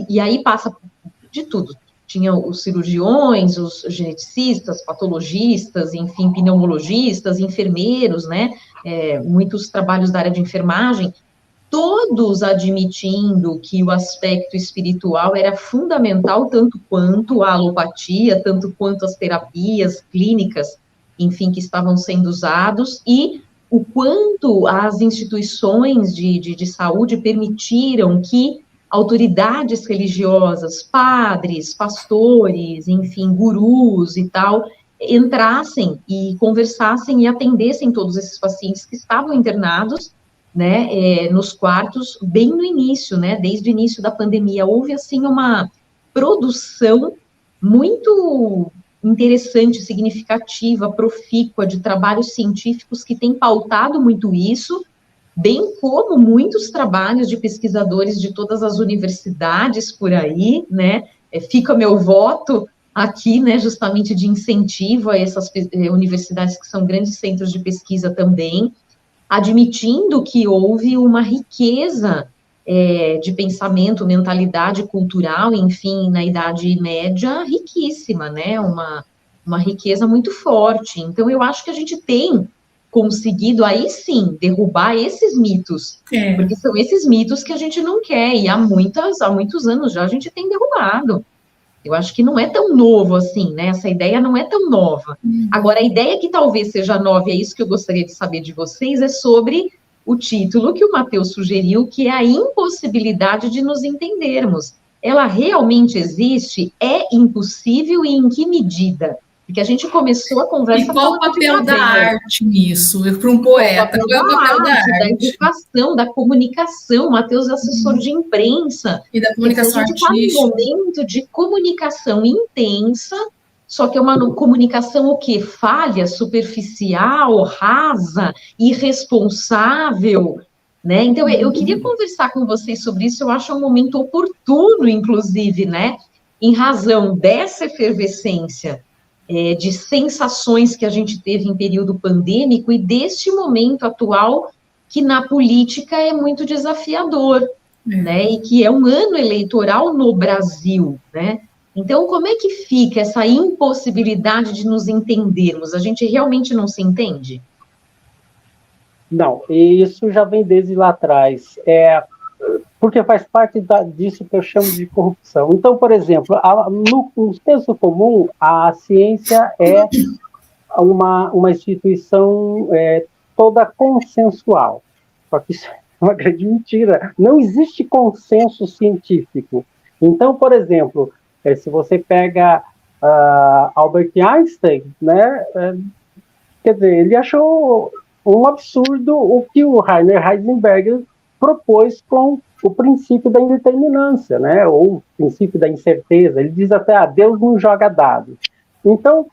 e aí passa de tudo. Tinha os cirurgiões, os geneticistas, patologistas, enfim, pneumologistas, enfermeiros, né, muitos trabalhos da área de enfermagem, todos admitindo que o aspecto espiritual era fundamental tanto quanto a alopatia, tanto quanto as terapias clínicas, enfim, que estavam sendo usados, e o quanto as instituições de saúde permitiram que autoridades religiosas, padres, pastores, enfim, gurus e tal, entrassem e conversassem e atendessem todos esses pacientes que estavam internados, né, nos quartos, bem no início, né, desde o início da pandemia. Houve, assim, uma produção muito interessante, significativa, profícua, de trabalhos científicos que têm pautado muito isso, bem como muitos trabalhos de pesquisadores de todas as universidades por aí, né? Fica meu voto aqui, né, justamente de incentivo a essas universidades que são grandes centros de pesquisa também, admitindo que houve uma riqueza de pensamento, mentalidade cultural, enfim, na Idade Média, riquíssima, né? Uma riqueza muito forte. Então, eu acho que a gente tem conseguido, aí sim, derrubar esses mitos, porque são esses mitos que a gente não quer, e há muitos anos já a gente tem derrubado. Eu acho que não é tão novo assim, né? Essa ideia não é tão nova. Agora, a ideia que talvez seja nova, e é isso que eu gostaria de saber de vocês, é sobre o título que o Matheus sugeriu, que é a impossibilidade de nos entendermos. Ela realmente existe? É impossível e em que medida? Porque a gente começou a conversa E qual o papel da arte nisso? Para um poeta, qual é o papel da arte? Da educação, da comunicação. O Matheus é assessor de imprensa. E da comunicação artística. A gente está num momento de comunicação intensa, só que é uma comunicação o quê? Falha, superficial, rasa, irresponsável, né? Então, eu queria conversar com vocês sobre isso, eu acho um momento oportuno, inclusive, né? Em razão dessa efervescência de sensações que a gente teve em período pandêmico e deste momento atual que na política é muito desafiador, né? E que é um ano eleitoral no Brasil, né? Então, como é que fica essa impossibilidade de nos entendermos? A gente realmente não se entende? Não, e isso já vem desde lá atrás. Porque faz parte disso que eu chamo de corrupção. Então, por exemplo, no senso comum, a ciência é uma instituição toda consensual. Só que isso é uma grande mentira. Não existe consenso científico. Então, por exemplo, se você pega Albert Einstein, né, quer dizer, ele achou um absurdo o que o Rainer Heisenberg propôs com o princípio da indeterminância, né? Ou o princípio da incerteza. Ele diz até, Deus não joga dados. Então,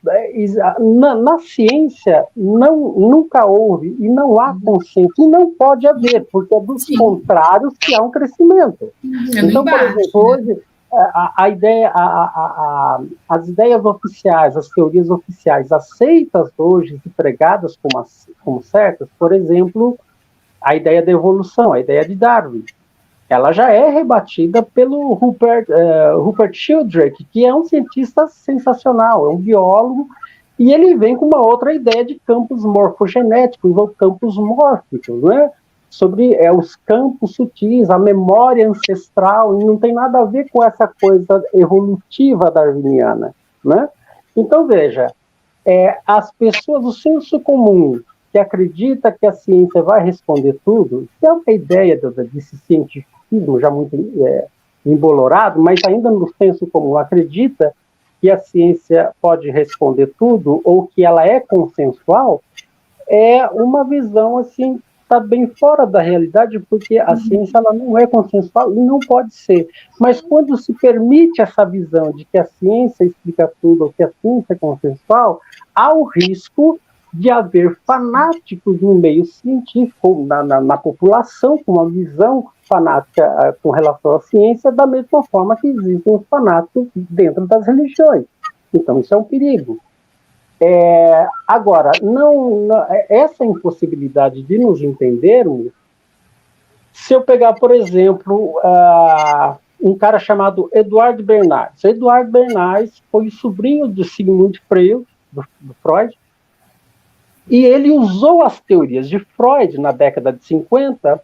na ciência, nunca houve e não há consenso, e não pode haver, porque é dos contrários que há um crescimento. Então, por exemplo, hoje, as ideias oficiais, as teorias oficiais aceitas hoje e pregadas como certas, por exemplo, a ideia da evolução, a ideia de Darwin, ela já é rebatida pelo Rupert Sheldrake, que é um cientista sensacional, é um biólogo, e ele vem com uma outra ideia de campos morfogenéticos ou campos mórficos, né? Sobre os campos sutis, a memória ancestral, e não tem nada a ver com essa coisa evolutiva darwiniana, né? Então, veja, as pessoas, o senso comum, que acredita que a ciência vai responder tudo, que é uma ideia desse cientificismo já muito embolorado, mas ainda no senso comum acredita que a ciência pode responder tudo, ou que ela é consensual, é uma visão, assim, está bem fora da realidade, porque a ciência ela não é consensual e não pode ser. Mas quando se permite essa visão de que a ciência explica tudo, ou que a ciência é consensual, há o risco de haver fanáticos no meio científico, na população, com uma visão fanática com relação à ciência, da mesma forma que existem os fanáticos dentro das religiões. Então, isso é um perigo. Agora, essa impossibilidade de nos entendermos, se eu pegar, por exemplo, um cara chamado Eduardo Bernays. Eduardo Bernays foi sobrinho do Sigmund Freud, do Freud, e ele usou as teorias de Freud na década de 50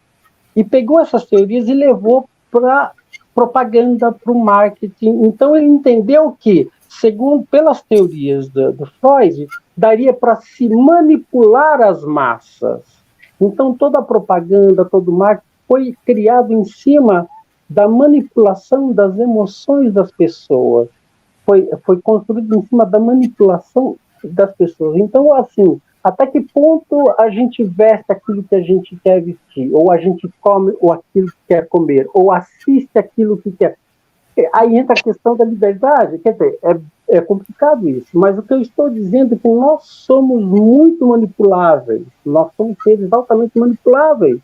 e pegou essas teorias e levou para propaganda, para o marketing. Então, ele entendeu que, segundo pelas teorias do Freud, daria para se manipular as massas. Então, toda a propaganda, todo o marketing foi criado em cima da manipulação das emoções das pessoas. Foi construído em cima da manipulação das pessoas. Então, assim, Até que ponto a gente veste aquilo que a gente quer vestir, ou a gente come ou aquilo que quer comer, ou assiste aquilo que quer. Aí entra a questão da liberdade. Quer dizer, é complicado isso, mas o que eu estou dizendo é que nós somos muito manipuláveis, nós somos seres altamente manipuláveis.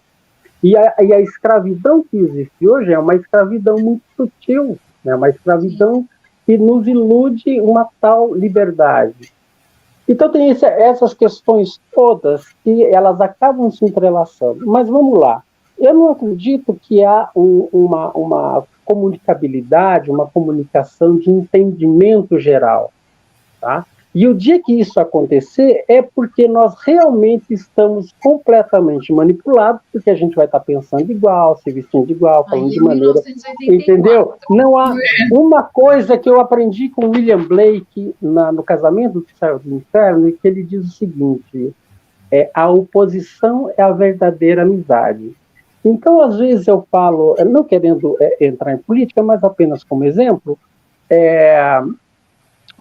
E a escravidão que existe hoje é uma escravidão muito sutil, né? Uma escravidão que nos ilude uma tal liberdade. Então tem essas questões todas que elas acabam se entrelaçando. Mas vamos lá. Eu não acredito que há uma comunicabilidade, uma comunicação de entendimento geral, tá? E o dia que isso acontecer é porque nós realmente estamos completamente manipulados, porque a gente vai estar pensando igual, se vestindo igual, falando de maneira... 1984. Entendeu? Não há uma coisa que eu aprendi com William Blake no Casamento do Céu e do Inferno, e que ele diz o seguinte, a oposição é a verdadeira amizade. Então, às vezes eu falo, não querendo entrar em política, mas apenas como exemplo,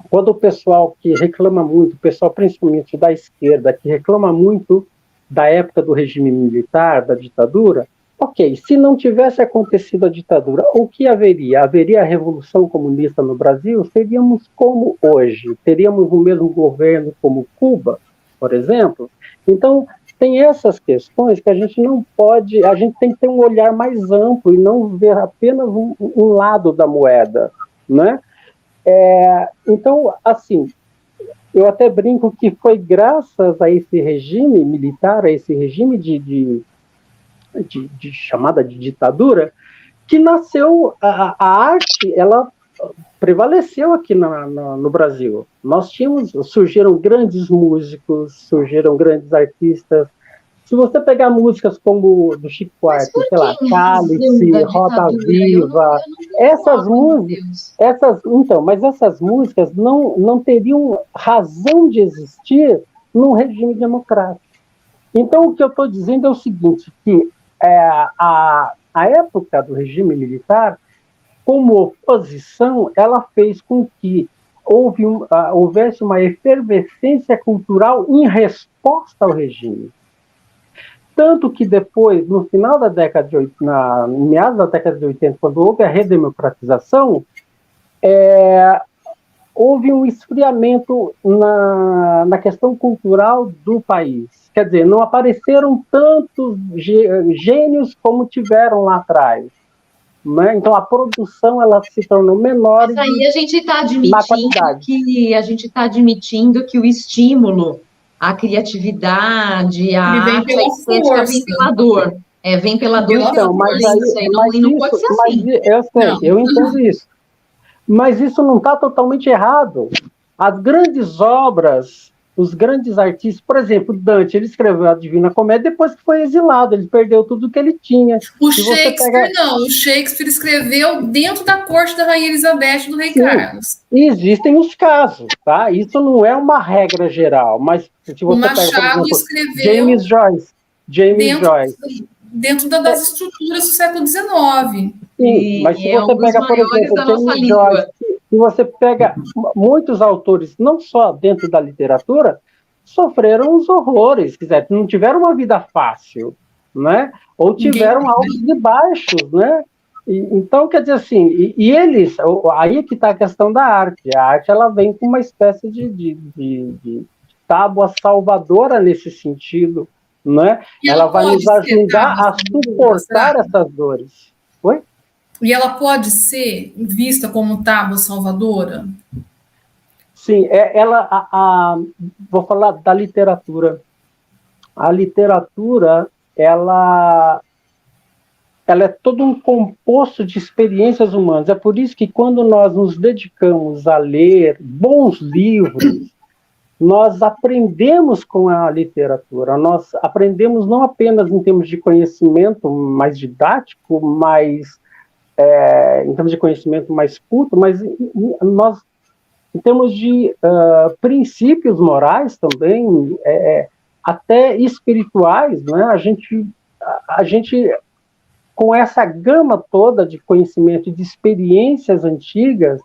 quando o pessoal que reclama muito, o pessoal principalmente da esquerda, que reclama muito da época do regime militar, da ditadura, ok, se não tivesse acontecido a ditadura, o que haveria? Haveria a Revolução Comunista no Brasil? Seríamos como hoje? Teríamos o mesmo governo como Cuba, por exemplo? Então, tem essas questões que a gente não pode, a gente tem que ter um olhar mais amplo e não ver apenas um lado da moeda, né? Então, assim, eu até brinco que foi graças a esse regime militar, a esse regime de chamada de ditadura, que nasceu a arte, ela prevaleceu aqui no Brasil. Surgiram grandes músicos, surgiram grandes artistas. Se você pegar músicas como do Chico Buarque, sei lá, Cálice, Roda Viva, essas músicas não teriam razão de existir num regime democrático. Então, o que eu estou dizendo é o seguinte, que a época do regime militar, como oposição, ela fez com que houvesse uma efervescência cultural em resposta ao regime. Tanto que depois, no final da década de 80, em meados da década de 80, quando houve a redemocratização, houve um esfriamento na questão cultural do país. Quer dizer, não apareceram tantos gênios como tiveram lá atrás. Né? Então, a produção ela se tornou menor. Mas aí a gente está admitindo que o estímulo, a criatividade, a arte, a estética vem pela dor. Vem pela dor e pela violência. E não pode ser assim. Eu entendo isso. Mas isso não está totalmente errado. As grandes obras, os grandes artistas, por exemplo, Dante, ele escreveu a Divina Comédia depois que foi exilado, ele perdeu tudo que ele tinha. O Shakespeare escreveu dentro da corte da Rainha Elizabeth do Rei Carlos. Existem os casos, tá? Isso não é uma regra geral, mas se você o Machado pega, por exemplo, escreveu James Joyce. Dentro das estruturas do século XIX. Sim, mas se você pega, por exemplo, James Joyce, se você pega muitos autores, não só dentro da literatura, sofreram os horrores, quiser, não tiveram uma vida fácil, né? Ou tiveram altos e baixos, né? Então, quer dizer assim, e eles, aí que está a questão da arte. A arte, ela vem com uma espécie de tábua salvadora nesse sentido, né? Ela vai nos ajudar a suportar essas dores. Oi? E ela pode ser vista como tábua salvadora? Sim, vou falar da literatura. A literatura, ela é todo um composto de experiências humanas. É por isso que quando nós nos dedicamos a ler bons livros, nós aprendemos com a literatura. Nós aprendemos não apenas em termos de conhecimento mais didático, mais em termos de conhecimento mais culto, mas nós, em termos de princípios morais também, até espirituais, né? A gente, com essa gama toda de conhecimento e de experiências antigas,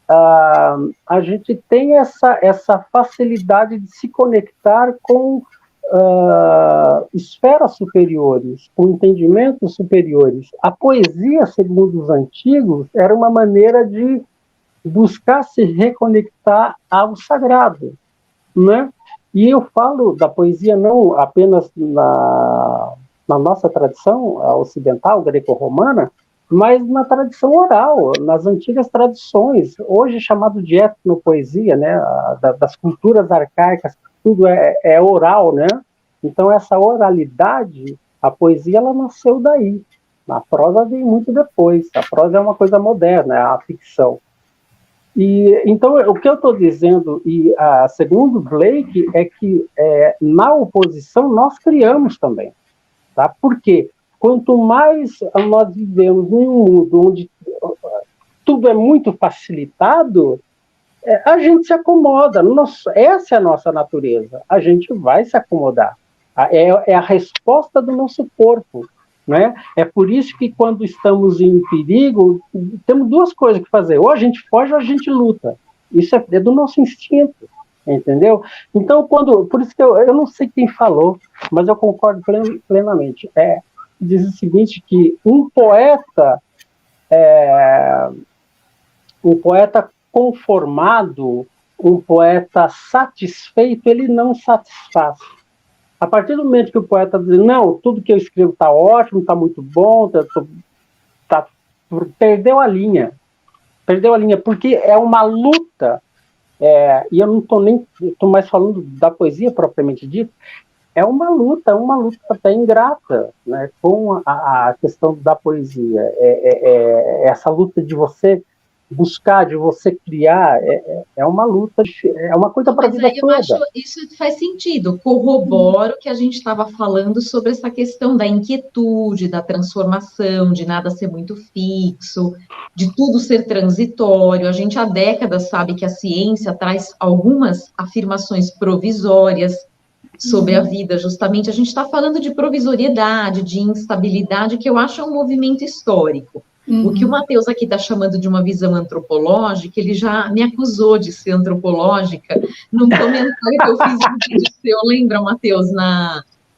a gente tem essa facilidade de se conectar com esferas superiores, com entendimentos superiores. A poesia, segundo os antigos, era uma maneira de buscar se reconectar ao sagrado, né? E eu falo da poesia não apenas na nossa tradição ocidental, greco-romana, mas na tradição oral, nas antigas tradições, hoje chamado de etnopoesia, né? Das culturas arcaicas, tudo é oral, né? Então, essa oralidade, a poesia, ela nasceu daí. A prosa vem muito depois. A prosa é uma coisa moderna, é a ficção. E, então, o que eu estou dizendo, segundo Blake, é que na oposição nós criamos também. Tá? Por quê? Quanto mais nós vivemos em um mundo onde tudo é muito facilitado, a gente se acomoda. Essa é a nossa natureza. A gente vai se acomodar. É a resposta do nosso corpo. Né? É por isso que quando estamos em perigo, temos duas coisas que fazer. Ou a gente foge ou a gente luta. Isso é do nosso instinto. Entendeu? Então, por isso que eu não sei quem falou, mas eu concordo plenamente. Diz o seguinte, que um poeta conformado, um poeta satisfeito, ele não satisfaz. A partir do momento que o poeta diz, não, tudo que eu escrevo está ótimo, está muito bom, perdeu a linha, porque é uma luta, e eu não estou mais falando da poesia propriamente dita, é uma luta até ingrata, né, com a questão da poesia, essa luta de você buscar, de você criar, é uma luta, é uma coisa para a vida toda. Mas aí eu acho isso faz sentido, corrobora o que a gente estava falando sobre essa questão da inquietude, da transformação, de nada ser muito fixo, de tudo ser transitório. A gente há décadas sabe que a ciência traz algumas afirmações provisórias sobre a vida, justamente. A gente está falando de provisoriedade, de instabilidade, que eu acho um movimento histórico. O que o Matheus aqui está chamando de uma visão antropológica, ele já me acusou de ser antropológica num comentário que eu fiz no vídeo seu, lembra, Matheus,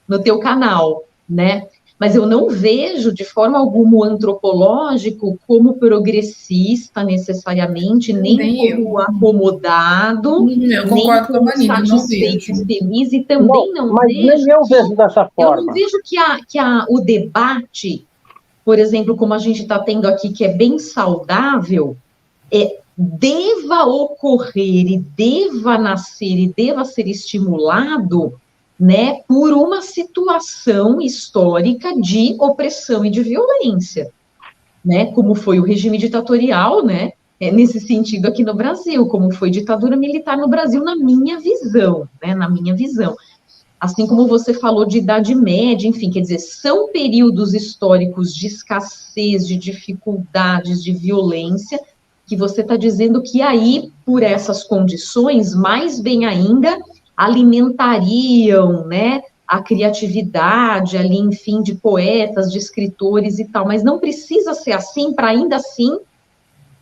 no teu canal, né? Mas eu não vejo de forma alguma o antropológico como progressista necessariamente, nem como acomodado, eu concordo com a Vanina, satisfeito e feliz, e também não vejo dessa forma. Eu não vejo que o debate, por exemplo, como a gente está tendo aqui, que é bem saudável, deva ocorrer e deva nascer e deva ser estimulado, né, por uma situação histórica de opressão e de violência, né, como foi o regime ditatorial, né, nesse sentido aqui no Brasil, como foi ditadura militar no Brasil, na minha visão, né, na minha visão. Assim como você falou de Idade Média, enfim, quer dizer, são períodos históricos de escassez, de dificuldades, de violência, que você está dizendo que aí, por essas condições, mais bem ainda, alimentariam, né, a criatividade ali, enfim, de poetas, de escritores e tal, mas não precisa ser assim para ainda assim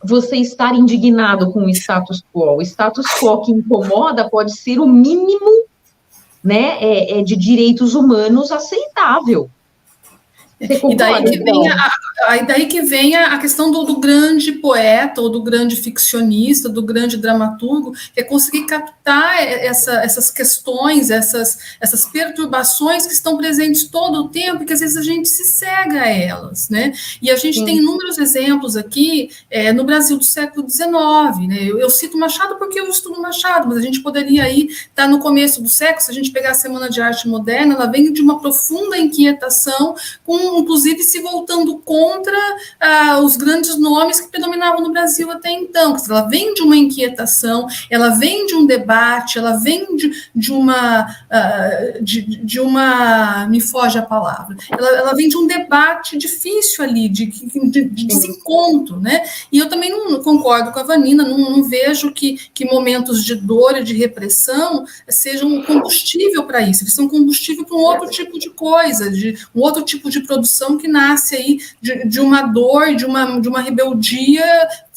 você estar indignado com o status quo. O status quo que incomoda pode ser o mínimo, né, de direitos humanos aceitável. E daí que vem a questão do grande poeta, ou do grande ficcionista, do grande dramaturgo, que é conseguir captar essas questões, essas perturbações que estão presentes todo o tempo, e que às vezes a gente se cega a elas, né? E a gente tem inúmeros exemplos aqui no Brasil do século XIX, né? Eu cito Machado porque eu estudo Machado, mas a gente poderia aí estar no começo do século, se a gente pegar a Semana de Arte Moderna, ela vem de uma profunda inquietação, inclusive se voltando contra os grandes nomes que predominavam no Brasil até então. Ela vem de uma inquietação, ela vem de um debate, ela vem de uma me foge a palavra, ela vem de um debate difícil ali, de desencontro, né? E eu também não concordo com a Vanina, não vejo que momentos de dor e de repressão sejam um combustível para isso, eles são combustível para um outro tipo de coisa, de um outro tipo de produção que nasce aí de uma dor, de uma rebeldia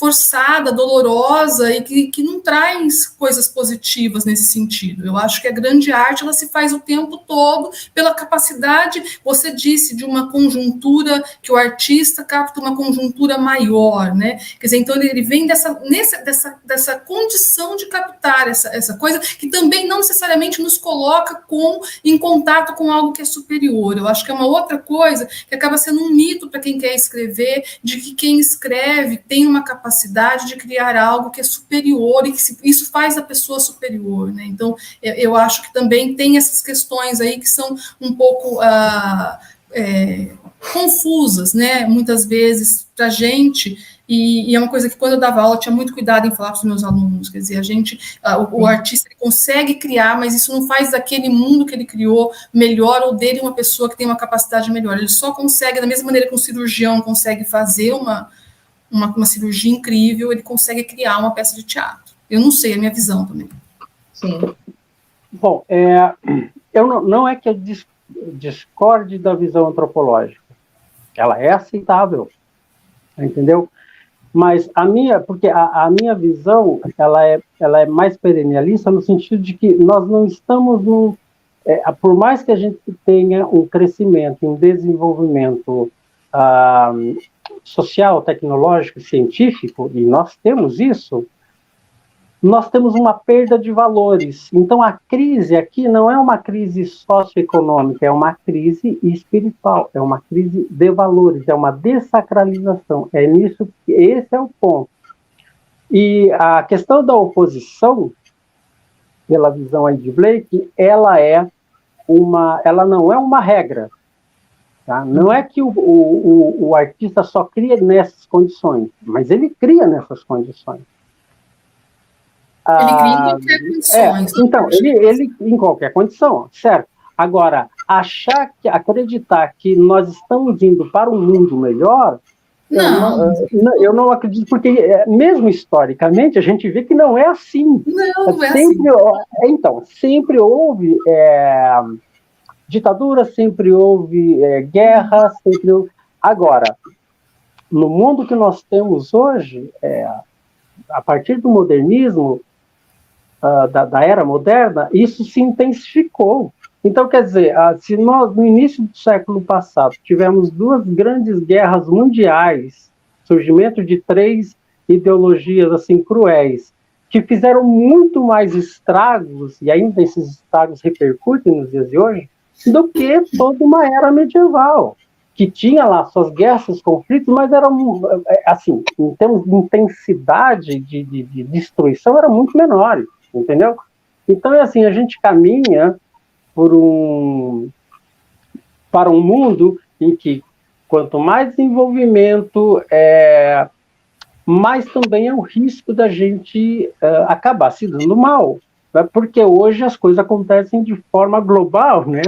forçada, dolorosa e que não traz coisas positivas nesse sentido. Eu acho que a grande arte ela se faz o tempo todo pela capacidade, você disse, de uma conjuntura, que o artista capta uma conjuntura maior, né? Quer dizer, então ele vem dessa condição de captar essa coisa que também não necessariamente nos coloca em contato com algo que é superior. Eu acho que é uma outra coisa que acaba sendo um mito para quem quer escrever, de que quem escreve tem uma capacidade de criar algo que é superior e que isso faz a pessoa superior, né? Então, eu acho que também tem essas questões aí que são um pouco confusas, né? Muitas vezes para a gente, e é uma coisa que quando eu dava aula eu tinha muito cuidado em falar para os meus alunos, quer dizer, o artista consegue criar, mas isso não faz daquele mundo que ele criou melhor ou dele uma pessoa que tem uma capacidade melhor, ele só consegue, da mesma maneira que um cirurgião consegue fazer uma cirurgia incrível, ele consegue criar uma peça de teatro. Eu não sei, é a minha visão também. Sim. Bom, eu não é que eu discorde da visão antropológica. Ela é aceitável, entendeu? Mas porque a minha visão, ela é mais perennialista no sentido de que nós não estamos por mais que a gente tenha um crescimento, um desenvolvimento social, tecnológico, científico, e nós temos isso, nós temos uma perda de valores. Então, a crise aqui não é uma crise socioeconômica, é uma crise espiritual, é uma crise de valores, é uma dessacralização. É nisso que esse é o ponto. E a questão da oposição, pela visão aí de Blake, ela não é uma regra. Tá? Não é que o artista só cria nessas condições, mas ele cria nessas condições. Ele cria em qualquer condição. Então, ele em qualquer condição, certo? Agora, acreditar que nós estamos indo para um mundo melhor, eu não acredito, porque mesmo historicamente a gente vê que não é assim. Não é sempre, assim. Então, sempre houve ditadura, sempre houve guerra, sempre houve... Agora, no mundo que nós temos hoje, a partir do modernismo, da era moderna, isso se intensificou. Então, quer dizer, se nós, no início do século passado, tivemos 2 grandes guerras mundiais, surgimento de 3 ideologias assim cruéis, que fizeram muito mais estragos, e ainda esses estragos repercutem nos dias de hoje, do que toda uma era medieval, que tinha lá suas guerras, seus conflitos, mas era, assim, em termos de intensidade de destruição, era muito menor. Entendeu? Então, assim, a gente caminha para um mundo em que, quanto mais desenvolvimento, mais também é o risco da gente acabar se dando mal. Né? Porque hoje as coisas acontecem de forma global, né?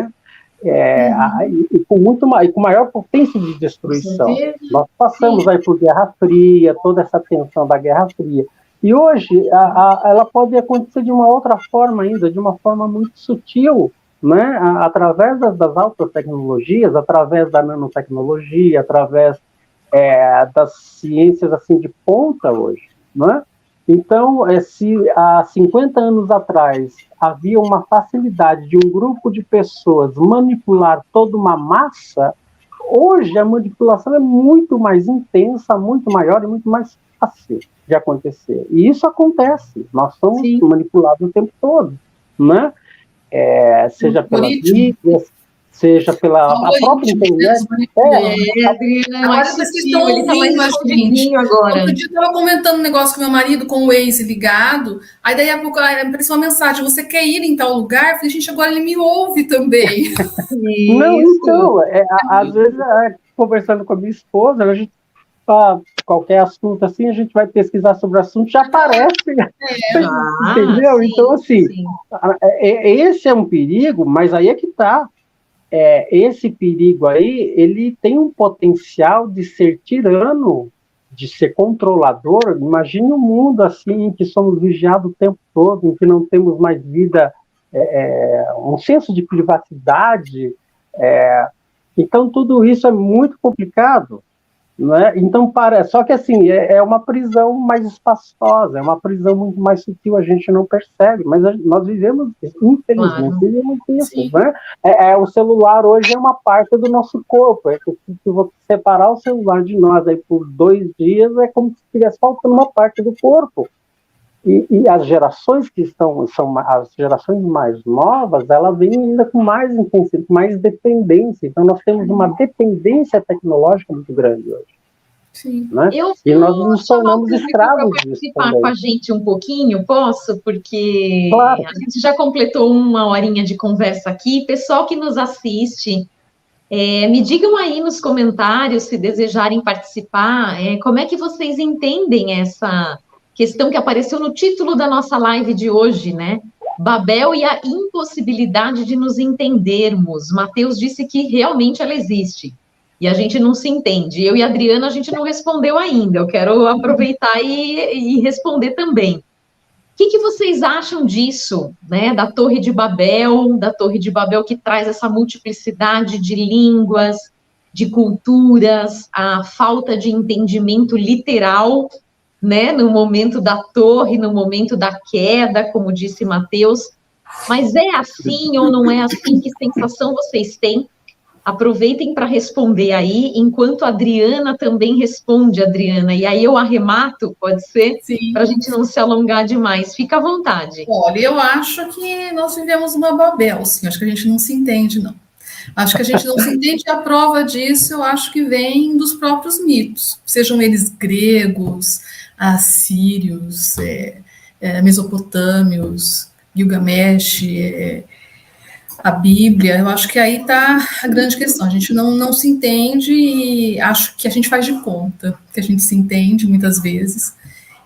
E com maior potência de destruição. Nós passamos aí por Guerra Fria, toda essa tensão da Guerra Fria. E hoje ela pode acontecer de uma outra forma ainda, de uma forma muito sutil, né? Através das altas tecnologias, através da nanotecnologia, através das ciências assim, de ponta hoje. Né? Então, se há 50 anos atrás havia uma facilidade de um grupo de pessoas manipular toda uma massa, hoje a manipulação é muito mais intensa, muito maior e muito mais fácil de acontecer. E isso acontece. Nós somos manipulados o tempo todo, né? Seja pelas mídias, seja pela própria internet. Agora vocês estão ouvindo a gente. Agora. Outro dia eu estava comentando um negócio com meu marido, com o Waze ligado, aí daí a pouco apareceu uma mensagem, você quer ir em tal lugar? Eu falei, gente, agora ele me ouve também. Não, então, às vezes, conversando com a minha esposa, a gente qualquer assunto assim, a gente vai pesquisar sobre o assunto, já aparece. Entendeu? Sim, então, assim, esse é um perigo, mas aí é que está. Esse perigo aí, ele tem um potencial de ser tirano, de ser controlador. Imagine um mundo assim, em que somos vigiados o tempo todo, em que não temos mais vida, um senso de privacidade. Então, tudo isso é muito complicado. né? Então, só que assim, é uma prisão mais espaçosa, é uma prisão muito mais sutil, a gente não percebe, mas nós vivemos, infelizmente, Claro. vivemos isso, Sim. né? O celular hoje é uma parte do nosso corpo, se você separar o celular de nós aí por 2 dias, é como se estivesse faltando uma parte do corpo. E as gerações são as gerações mais novas, elas vêm ainda com mais intensidade, com mais dependência. Então, nós temos uma dependência tecnológica muito grande hoje. Sim. Né? E nós nos tornamos escravos disso também. Com a gente um pouquinho, posso? Porque claro. A gente já completou 1 horinha de conversa aqui. Pessoal que nos assiste, me digam aí nos comentários, se desejarem participar, como é que vocês entendem essa questão que apareceu no título da nossa live de hoje, né? Babel e a impossibilidade de nos entendermos. Mateus disse que realmente ela existe. E a gente não se entende. Eu e a Adriana, a gente não respondeu ainda. Eu quero aproveitar e responder também. O que vocês acham disso, né? Da Torre de Babel que traz essa multiplicidade de línguas, de culturas, a falta de entendimento literal, né? No momento da torre, no momento da queda, como disse Mateus. Mas é assim ou não é assim? Que sensação vocês têm? Aproveitem para responder aí, enquanto a Adriana também responde, Adriana. E aí eu arremato, pode ser? Para a gente não se alongar demais. Fica à vontade. Olha, eu acho que nós vivemos uma Babel, sim. Acho que a gente não se entende, não. Acho que a gente não se entende. A prova disso, eu acho que vem dos próprios mitos, sejam eles gregos, assírios, mesopotâmios, Gilgamesh, a Bíblia. Eu acho que aí está a grande questão. A gente não se entende e acho que a gente faz de conta que a gente se entende muitas vezes.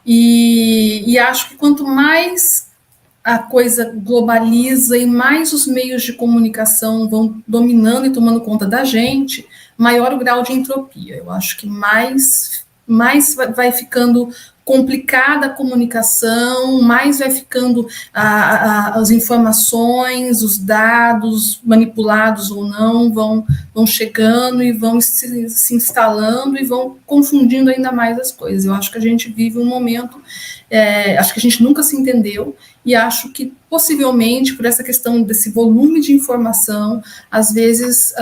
E acho que quanto mais a coisa globaliza e mais os meios de comunicação vão dominando e tomando conta da gente, maior o grau de entropia. Eu acho que mais vai ficando complicada a comunicação, mais vai ficando as informações, os dados, manipulados ou não, vão chegando e vão se instalando e vão confundindo ainda mais as coisas. Eu acho que a gente vive um momento, acho que a gente nunca se entendeu, e acho que, possivelmente, por essa questão desse volume de informação, às vezes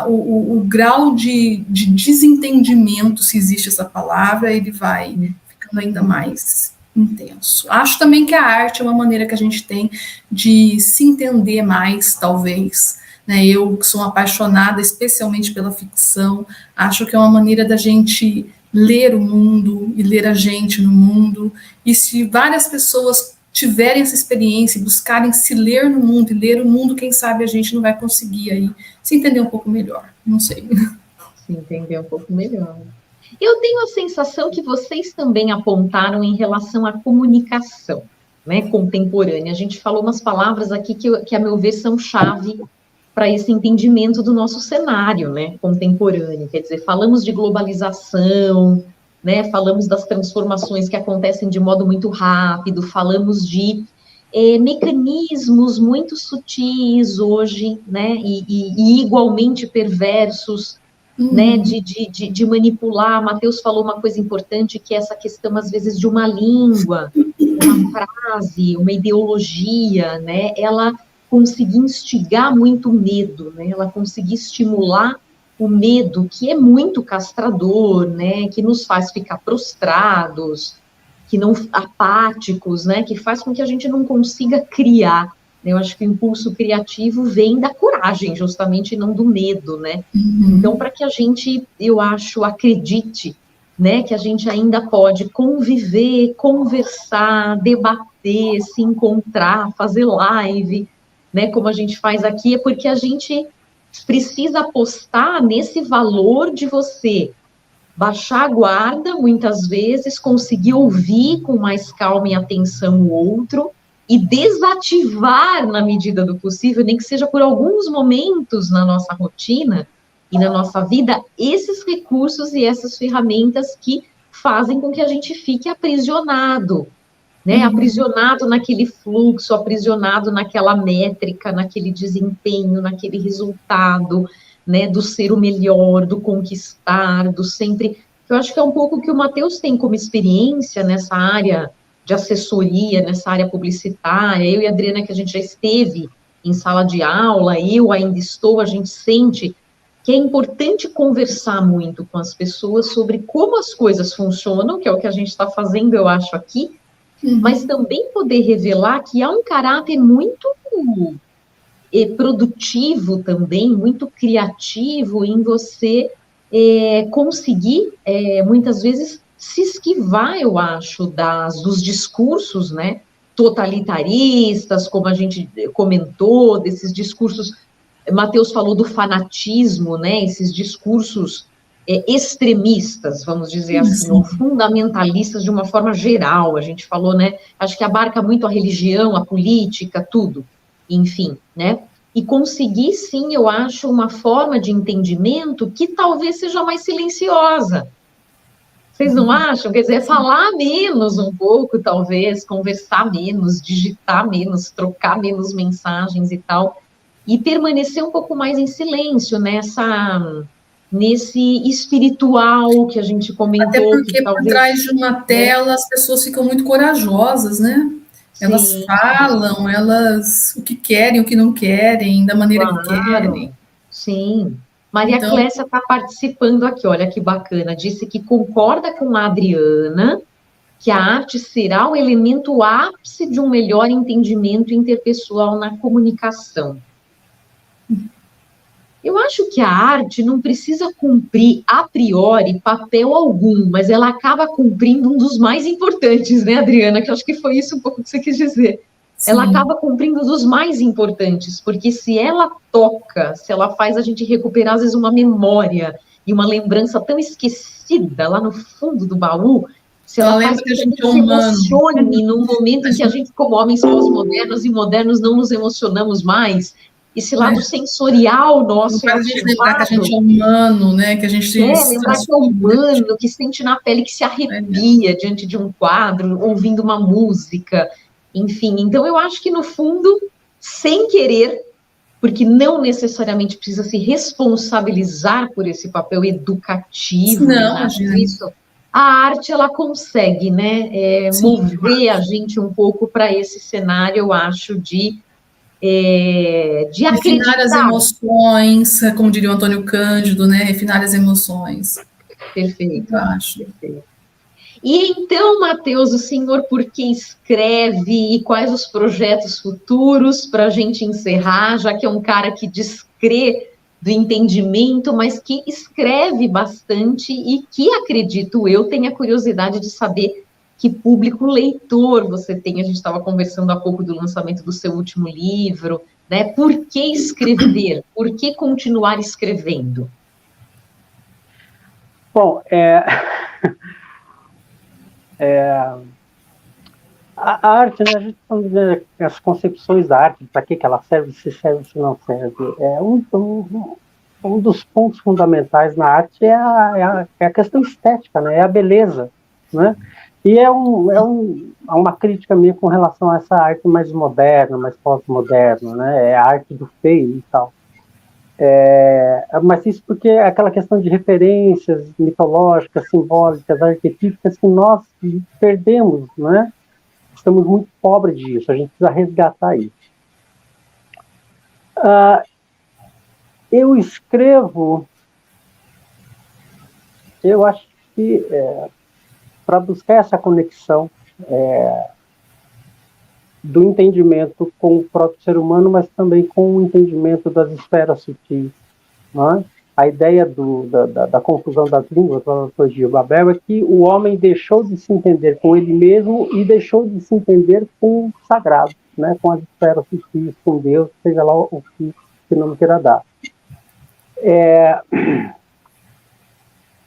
o grau de desentendimento, se existe essa palavra, ele vai ficando ainda mais intenso. Acho também que a arte é uma maneira que a gente tem de se entender mais, talvez. Né? Eu, que sou apaixonada especialmente pela ficção, acho que é uma maneira da gente ler o mundo e ler a gente no mundo. E se várias pessoas tiverem essa experiência e buscarem se ler no mundo e ler o mundo, quem sabe a gente não vai conseguir aí se entender um pouco melhor, não sei. Se entender um pouco melhor. Eu tenho a sensação que vocês também apontaram em relação à comunicação, né, contemporânea. A gente falou umas palavras aqui que a meu ver, são chave para esse entendimento do nosso cenário, né, contemporâneo. Quer dizer, falamos de globalização, né, falamos das transformações que acontecem de modo muito rápido, falamos de mecanismos muito sutis hoje, né, e igualmente perversos, né, de manipular. Mateus falou uma coisa importante, que é essa questão, às vezes, de uma língua, uma frase, uma ideologia, né, ela conseguir instigar muito medo, né, ela conseguir estimular o medo, que é muito castrador, né, que nos faz ficar prostrados, que não apáticos, né, que faz com que a gente não consiga criar. Eu acho que o impulso criativo vem da coragem, justamente, e não do medo, né? Então, para que a gente, eu acho, acredite, né, que a gente ainda pode conviver, conversar, debater, se encontrar, fazer live, né, como a gente faz aqui, é porque a gente precisa apostar nesse valor de você baixar a guarda, muitas vezes, conseguir ouvir com mais calma e atenção o outro, e desativar, na medida do possível, nem que seja por alguns momentos na nossa rotina e na nossa vida, esses recursos e essas ferramentas que fazem com que a gente fique aprisionado, né? Aprisionado naquele fluxo, aprisionado naquela métrica, naquele desempenho, naquele resultado, né, do ser o melhor, do conquistar, do sempre... Eu acho que é um pouco o que o Matheus tem como experiência nessa área de assessoria, nessa área publicitária. Eu e a Adriana, que a gente já esteve em sala de aula, eu ainda estou, a gente sente que é importante conversar muito com as pessoas sobre como as coisas funcionam, que é o que a gente está fazendo, eu acho, aqui, mas também poder revelar que há um caráter muito produtivo também, muito criativo em você conseguir, muitas vezes, se esquivar, eu acho, dos discursos, né, totalitaristas, como a gente comentou, desses discursos. Matheus falou do fanatismo, né, esses discursos extremistas, vamos dizer assim, ou fundamentalistas de uma forma geral. A gente falou, né, acho que abarca muito a religião, a política, tudo, enfim, né, e conseguir, sim, eu acho, uma forma de entendimento que talvez seja mais silenciosa. Vocês não acham? Quer dizer, falar menos um pouco, talvez, conversar menos, digitar menos, trocar menos mensagens e tal, e permanecer um pouco mais em silêncio nesse espiritual que a gente comentou. Até porque que talvez, por trás de uma tela as pessoas ficam muito corajosas, né? Elas falam, elas o que querem, o que não querem, da maneira que querem. Sim. Maria Clécia está participando aqui, olha que bacana. Disse que concorda com a Adriana que a arte será o elemento ápice de um melhor entendimento interpessoal na comunicação. Eu acho que a arte não precisa cumprir, a priori, papel algum, mas ela acaba cumprindo um dos mais importantes, né, Adriana? Que eu acho que foi isso um pouco que você quis dizer. Sim. Ela acaba cumprindo um dos mais importantes, porque se ela toca, se ela faz a gente recuperar, às vezes, uma memória e uma lembrança tão esquecida lá no fundo do baú, se ela faz que a gente se emocione num momento em que a gente, como homens pós-modernos e modernos, não nos emocionamos mais. Esse lado sensorial nosso é ativado. Lembrar que a gente é humano, né? Que a gente lembrar que é humano, que sente na pele, que se arrepia diante de um quadro, ouvindo uma música, enfim. Então, eu acho que, no fundo, sem querer, porque não necessariamente precisa se responsabilizar por esse papel educativo, não, isso, a arte, ela consegue, né, mover a gente um pouco para esse cenário, eu acho, de refinar as emoções, como diria o Antônio Cândido, né? Refinar as emoções. Perfeito. Eu acho. Perfeito. E então, Matheus, o senhor por que escreve e quais os projetos futuros para a gente encerrar, já que é um cara que descrê do entendimento, mas que escreve bastante e que, acredito eu, tenha curiosidade de saber que público leitor você tem. A gente estava conversando há pouco do lançamento do seu último livro, né? Por que escrever? Por que continuar escrevendo? Bom, a arte, né, a gente está dizendo as concepções da arte, para que ela serve, se não serve. Um dos pontos fundamentais na arte é a questão estética, né, é a beleza, né? E é uma crítica minha com relação a essa arte mais moderna, mais pós-moderna, né? É a arte do feio e tal. Mas isso porque é aquela questão de referências mitológicas, simbólicas, arquetípicas que nós perdemos, né? Estamos muito pobres disso, a gente precisa resgatar isso. Eu escrevo, eu acho que para buscar essa conexão do entendimento com o próprio ser humano, mas também com o entendimento das esferas sutis. Não é? A ideia da confusão das línguas, da analogia Babel, é que o homem deixou de se entender com ele mesmo e deixou de se entender com o sagrado, né? Com as esferas sutis, com Deus, seja lá o que nome queira dar.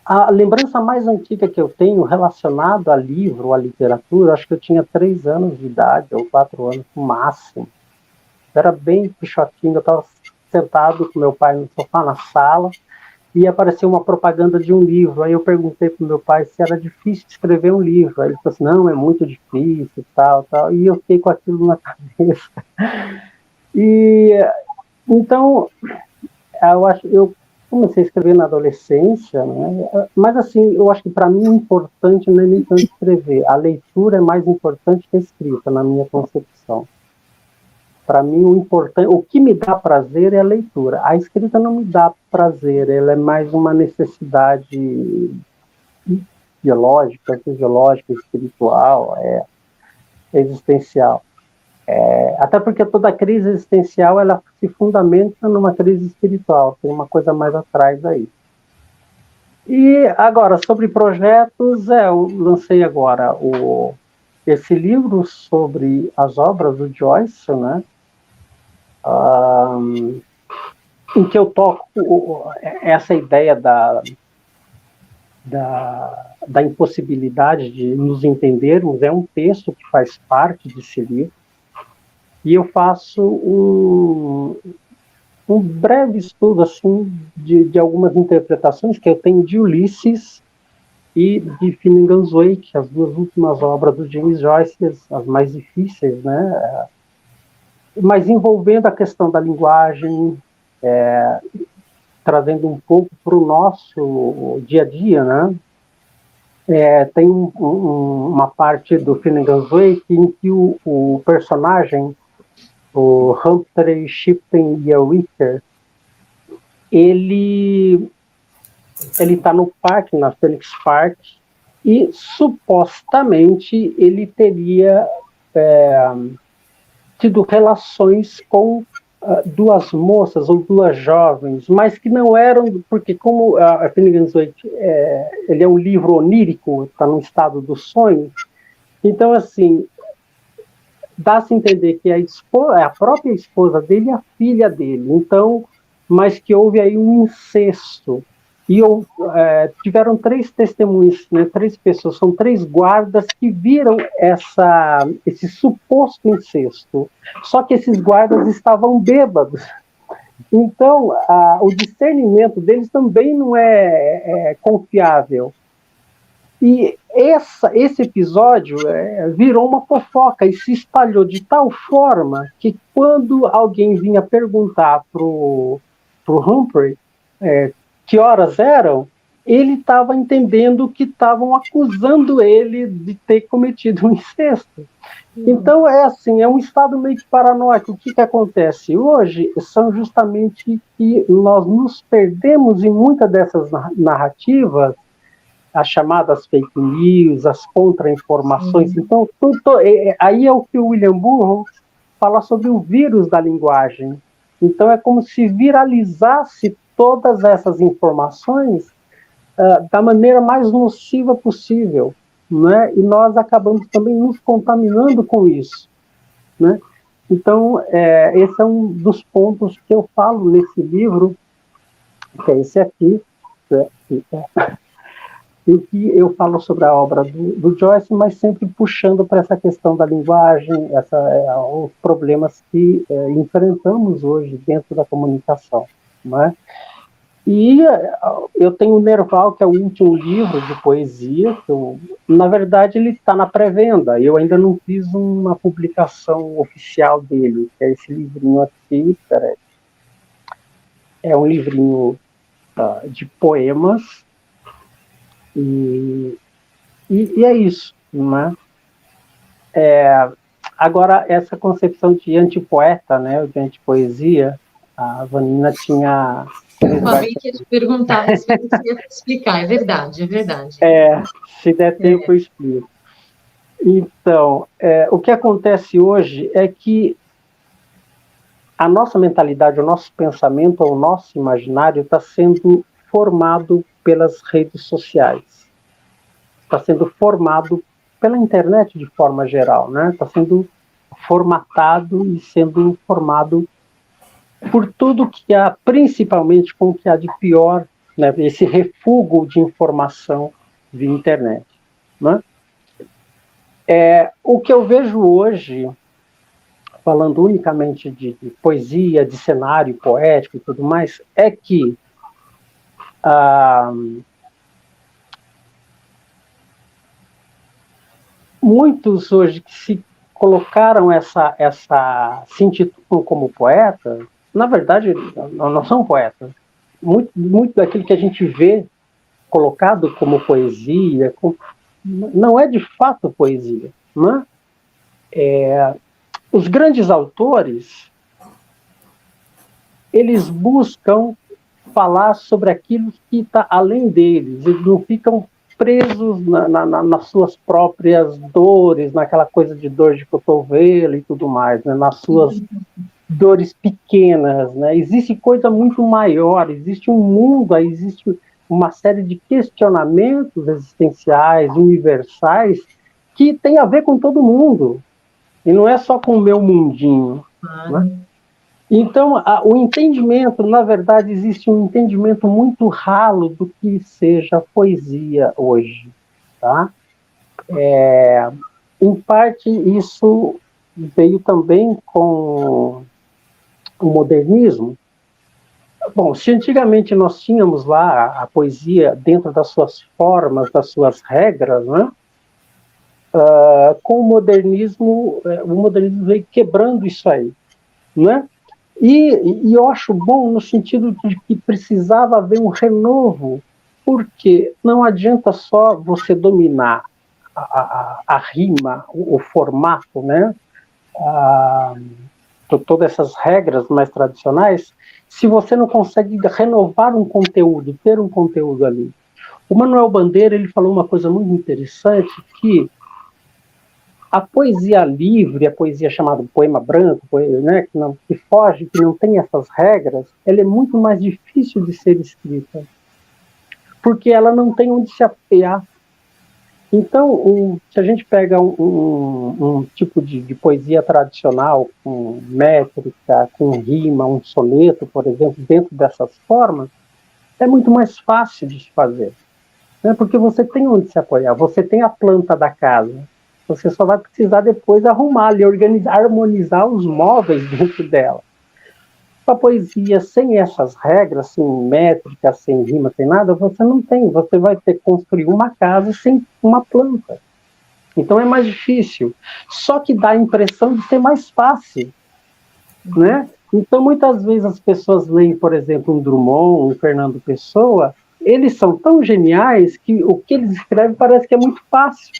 A lembrança mais antiga que eu tenho relacionada a livro, a literatura, acho que eu tinha 3 anos de idade, ou 4 anos no máximo. Eu era bem pichotinho, eu estava sentado com meu pai no sofá na sala, e apareceu uma propaganda de um livro. Aí eu perguntei para o meu pai se era difícil escrever um livro. Aí ele falou assim, não, é muito difícil, tal. E eu fiquei com aquilo na cabeça. E, então, eu comecei a escrever na adolescência, né? Mas assim, eu acho que para mim o importante não é nem tanto escrever, a leitura é mais importante que a escrita, na minha concepção. Para mim o que me dá prazer é a leitura. A escrita não me dá prazer, ela é mais uma necessidade biológica, fisiológica, espiritual, existencial. Até porque toda crise existencial ela se fundamenta numa crise espiritual, tem uma coisa mais atrás aí. E agora, sobre projetos, eu lancei agora esse livro sobre as obras do Joyce, né? Em que eu toco essa ideia da impossibilidade de nos entendermos, é um texto que faz parte desse livro, e eu faço um breve estudo assim, de algumas interpretações que eu tenho de Ulisses e de Finnegan's Wake, as duas últimas obras do James Joyce, as mais difíceis, né? Mas envolvendo a questão da linguagem, trazendo um pouco para o nosso dia a dia, né? Tem uma parte do Finnegan's Wake em que o personagem, o Humphrey Shipton Yeawicker, ele está no parque, na Phoenix Park, e supostamente ele teria tido relações com duas moças ou duas jovens, mas que não eram, porque como a Finnegan's Wake ele é um livro onírico, está no estado do sonho, então assim, dá-se a entender que a própria esposa dele e a filha dele, então, mas que houve aí um incesto. E tiveram 3 testemunhas, né, 3 pessoas, são 3 guardas que viram esse suposto incesto. Só que esses guardas estavam bêbados. Então, o discernimento deles também não é confiável. E esse episódio virou uma fofoca e se espalhou de tal forma que quando alguém vinha perguntar pro Humphrey que horas eram, ele estava entendendo que estavam acusando ele de ter cometido um incesto. Então, assim, é um estado meio que paranoico. O que acontece hoje são justamente que nós nos perdemos em muitas dessas narrativas, as chamadas fake news, as contra-informações. Então, aí é o que o William Burroughs fala sobre o vírus da linguagem. Então, é como se viralizasse todas essas informações da maneira mais nociva possível, né? E nós acabamos também nos contaminando com isso, né? Então, esse é um dos pontos que eu falo nesse livro, que é esse aqui, em que eu falo sobre a obra do Joyce, mas sempre puxando para essa questão da linguagem, os problemas que enfrentamos hoje dentro da comunicação, né? E eu tenho o Nerval, que é o último livro de poesia, na verdade ele está na pré-venda, eu ainda não fiz uma publicação oficial dele, que é esse livrinho aqui, peraí. É um livrinho de poemas, e é isso, né? Agora, essa concepção de antipoeta, né, de antipoesia, a Vanina tinha... Eu falei que ia te perguntar, mas você ia explicar, é verdade, é verdade. Se der tempo eu explico. Então, o que acontece hoje é que a nossa mentalidade, o nosso pensamento, o nosso imaginário está sendo formado pelas redes sociais. Está sendo formado pela internet de forma geral, né? Está sendo formatado e sendo formado por tudo que há, principalmente com o que há de pior, né? Esse refúgio de informação via internet, né? O que eu vejo hoje, falando unicamente de poesia, de cenário poético e tudo mais, é que muitos hoje que se colocaram se intitulam como poeta, na verdade não são poetas, muito daquilo que a gente vê colocado como poesia, não é de fato poesia, né? Os grandes autores, eles buscam falar sobre aquilo que está além deles, eles não ficam presos nas suas próprias dores, naquela coisa de dor de cotovelo e tudo mais, né? Nas suas dores pequenas, né? Existe coisa muito maior, existe um mundo, existe uma série de questionamentos existenciais, universais, que tem a ver com todo mundo, e não é só com o meu mundinho, né? Então, o entendimento, na verdade, existe um entendimento muito ralo do que seja poesia hoje, tá? Em parte, isso veio também com o modernismo. Bom, se antigamente nós tínhamos lá a poesia dentro das suas formas, das suas regras, né? Com o modernismo veio quebrando isso aí, né? E eu acho bom no sentido de que precisava haver um renovo, porque não adianta só você dominar a rima, o formato, né? Todas essas regras mais tradicionais, se você não consegue renovar um conteúdo, ter um conteúdo ali. O Manuel Bandeira, ele falou uma coisa muito interessante, que a poesia livre, a poesia chamada poema branco, né, que foge, que não tem essas regras, ela é muito mais difícil de ser escrita, porque ela não tem onde se apoiar. Então, se a gente pega um tipo de poesia tradicional, com métrica, com rima, um soneto, por exemplo, dentro dessas formas, é muito mais fácil de se fazer, né, porque você tem onde se apoiar, você tem a planta da casa, você só vai precisar depois arrumar e organizar, harmonizar os móveis dentro dela. A poesia, sem essas regras, sem métrica, sem rima, sem nada, você não tem. Você vai ter que construir uma casa sem uma planta. Então é mais difícil. Só que dá a impressão de ser mais fácil, né? Então, muitas vezes as pessoas leem, por exemplo, um Drummond, um Fernando Pessoa, eles são tão geniais que o que eles escrevem parece que é muito fácil.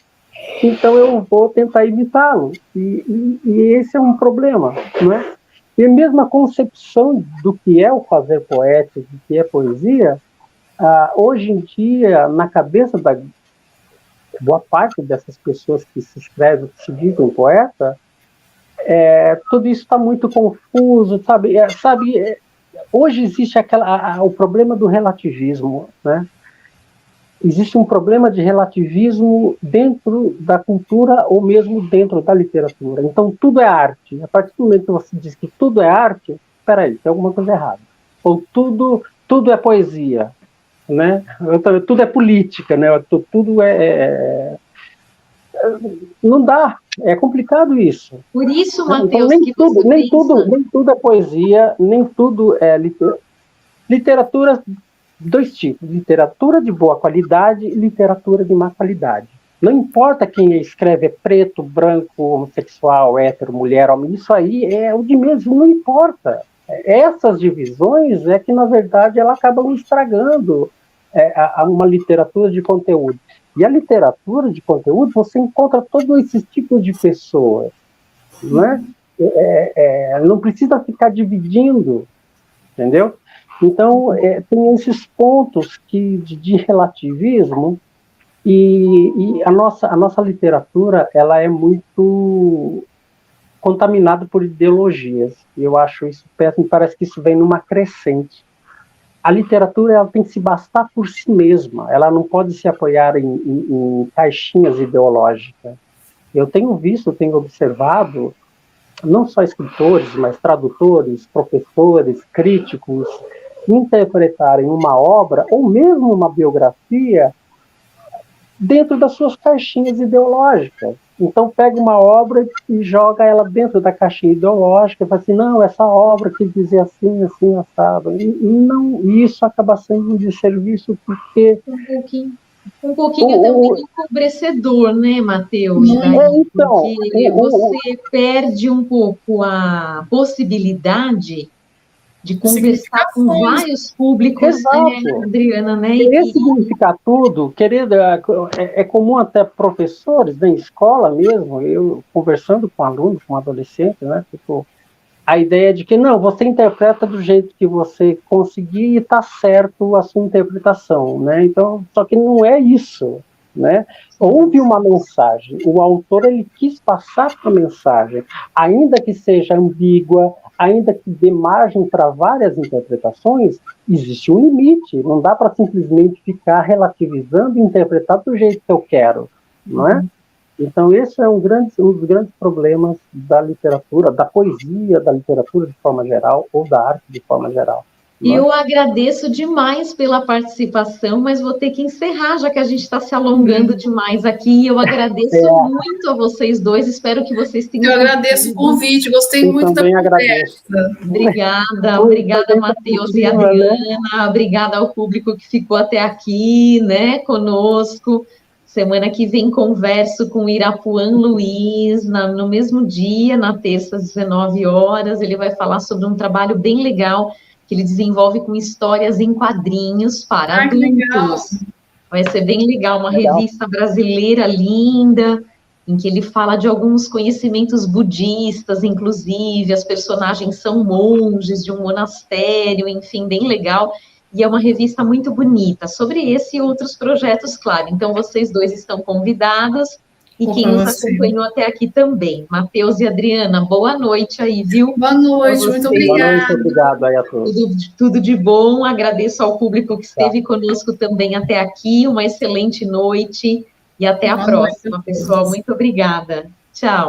Então eu vou tentar imitá-lo. E esse é um problema, não é? E mesmo a concepção do que é o fazer poético, do que é poesia, hoje em dia, na cabeça da boa parte dessas pessoas que se escrevem, que se dizem poeta, tudo isso está muito confuso, sabe? Hoje existe o problema do relativismo, né? Existe um problema de relativismo dentro da cultura ou mesmo dentro da literatura. Então, tudo é arte. A partir do momento que você diz que tudo é arte, peraí, tem alguma coisa errada. Ou tudo é poesia, né? Tudo é política, né? Tudo não dá. É complicado isso. Por isso, Então, Matheus, nem tudo é poesia, nem tudo é literatura. Dois tipos, literatura de boa qualidade e literatura de má qualidade. Não importa quem escreve, é preto, branco, homossexual, hétero, mulher, homem, isso aí é o de mesmo, não importa. Essas divisões é que, na verdade, elas acabam estragando uma literatura de conteúdo. E a literatura de conteúdo, você encontra todos esses tipos de pessoas, né? Não precisa ficar dividindo, entendeu? Então, tem esses pontos de relativismo e a nossa literatura ela é muito contaminada por ideologias. Eu acho isso péssimo, parece que isso vem numa crescente. A literatura ela tem que se bastar por si mesma, ela não pode se apoiar em caixinhas ideológicas. Eu tenho observado, não só escritores, mas tradutores, professores, críticos, interpretarem uma obra ou mesmo uma biografia dentro das suas caixinhas ideológicas. Então pega uma obra e joga ela dentro da caixinha ideológica e fala assim, não, essa obra quis dizer assim, assim, assado. E não, isso acaba sendo um desserviço porque... Um pouquinho também empobrecedor, né, Matheus? Então, porque você perde um pouco a possibilidade de conversar com vários públicos, né, Adriana, né? Querer significar tudo, é comum até professores, na escola mesmo, eu conversando com alunos, com adolescentes, né, tipo, a ideia de que, não, você interpreta do jeito que você conseguir e está certo a sua interpretação, né? Então, só que não é isso, né? Houve uma mensagem, o autor ele quis passar uma mensagem, ainda que seja ambígua, ainda que dê margem para várias interpretações, existe um limite, não dá para simplesmente ficar relativizando e interpretar do jeito que eu quero, não é? Então, esse é um dos grandes problemas da literatura, da poesia, da literatura de forma geral, ou da arte de forma geral. E eu agradeço demais pela participação, mas vou ter que encerrar, já que a gente está se alongando demais aqui. Eu agradeço muito a vocês dois, espero que vocês tenham... Eu agradeço o convite, gostei muito da conversa. Obrigada, Matheus e Adriana, obrigada ao público que ficou até aqui, né, conosco. Semana que vem converso com o Irapuan Luiz, no mesmo dia, na terça, às 19 horas. Ele vai falar sobre um trabalho bem legal que ele desenvolve com histórias em quadrinhos para adultos. Vai ser bem legal, uma revista brasileira linda, em que ele fala de alguns conhecimentos budistas, inclusive, as personagens são monges de um monastério, enfim, bem legal. E é uma revista muito bonita, sobre esse e outros projetos, claro. Então, vocês dois estão convidados, e quem nos acompanhou até aqui também. Matheus e Adriana, boa noite aí, viu? Boa noite, muito obrigada. Boa noite, obrigado aí a todos. Tudo de bom, agradeço ao público que esteve conosco também até aqui, uma excelente noite, e até a próxima, pessoal. Muito obrigada. Tchau.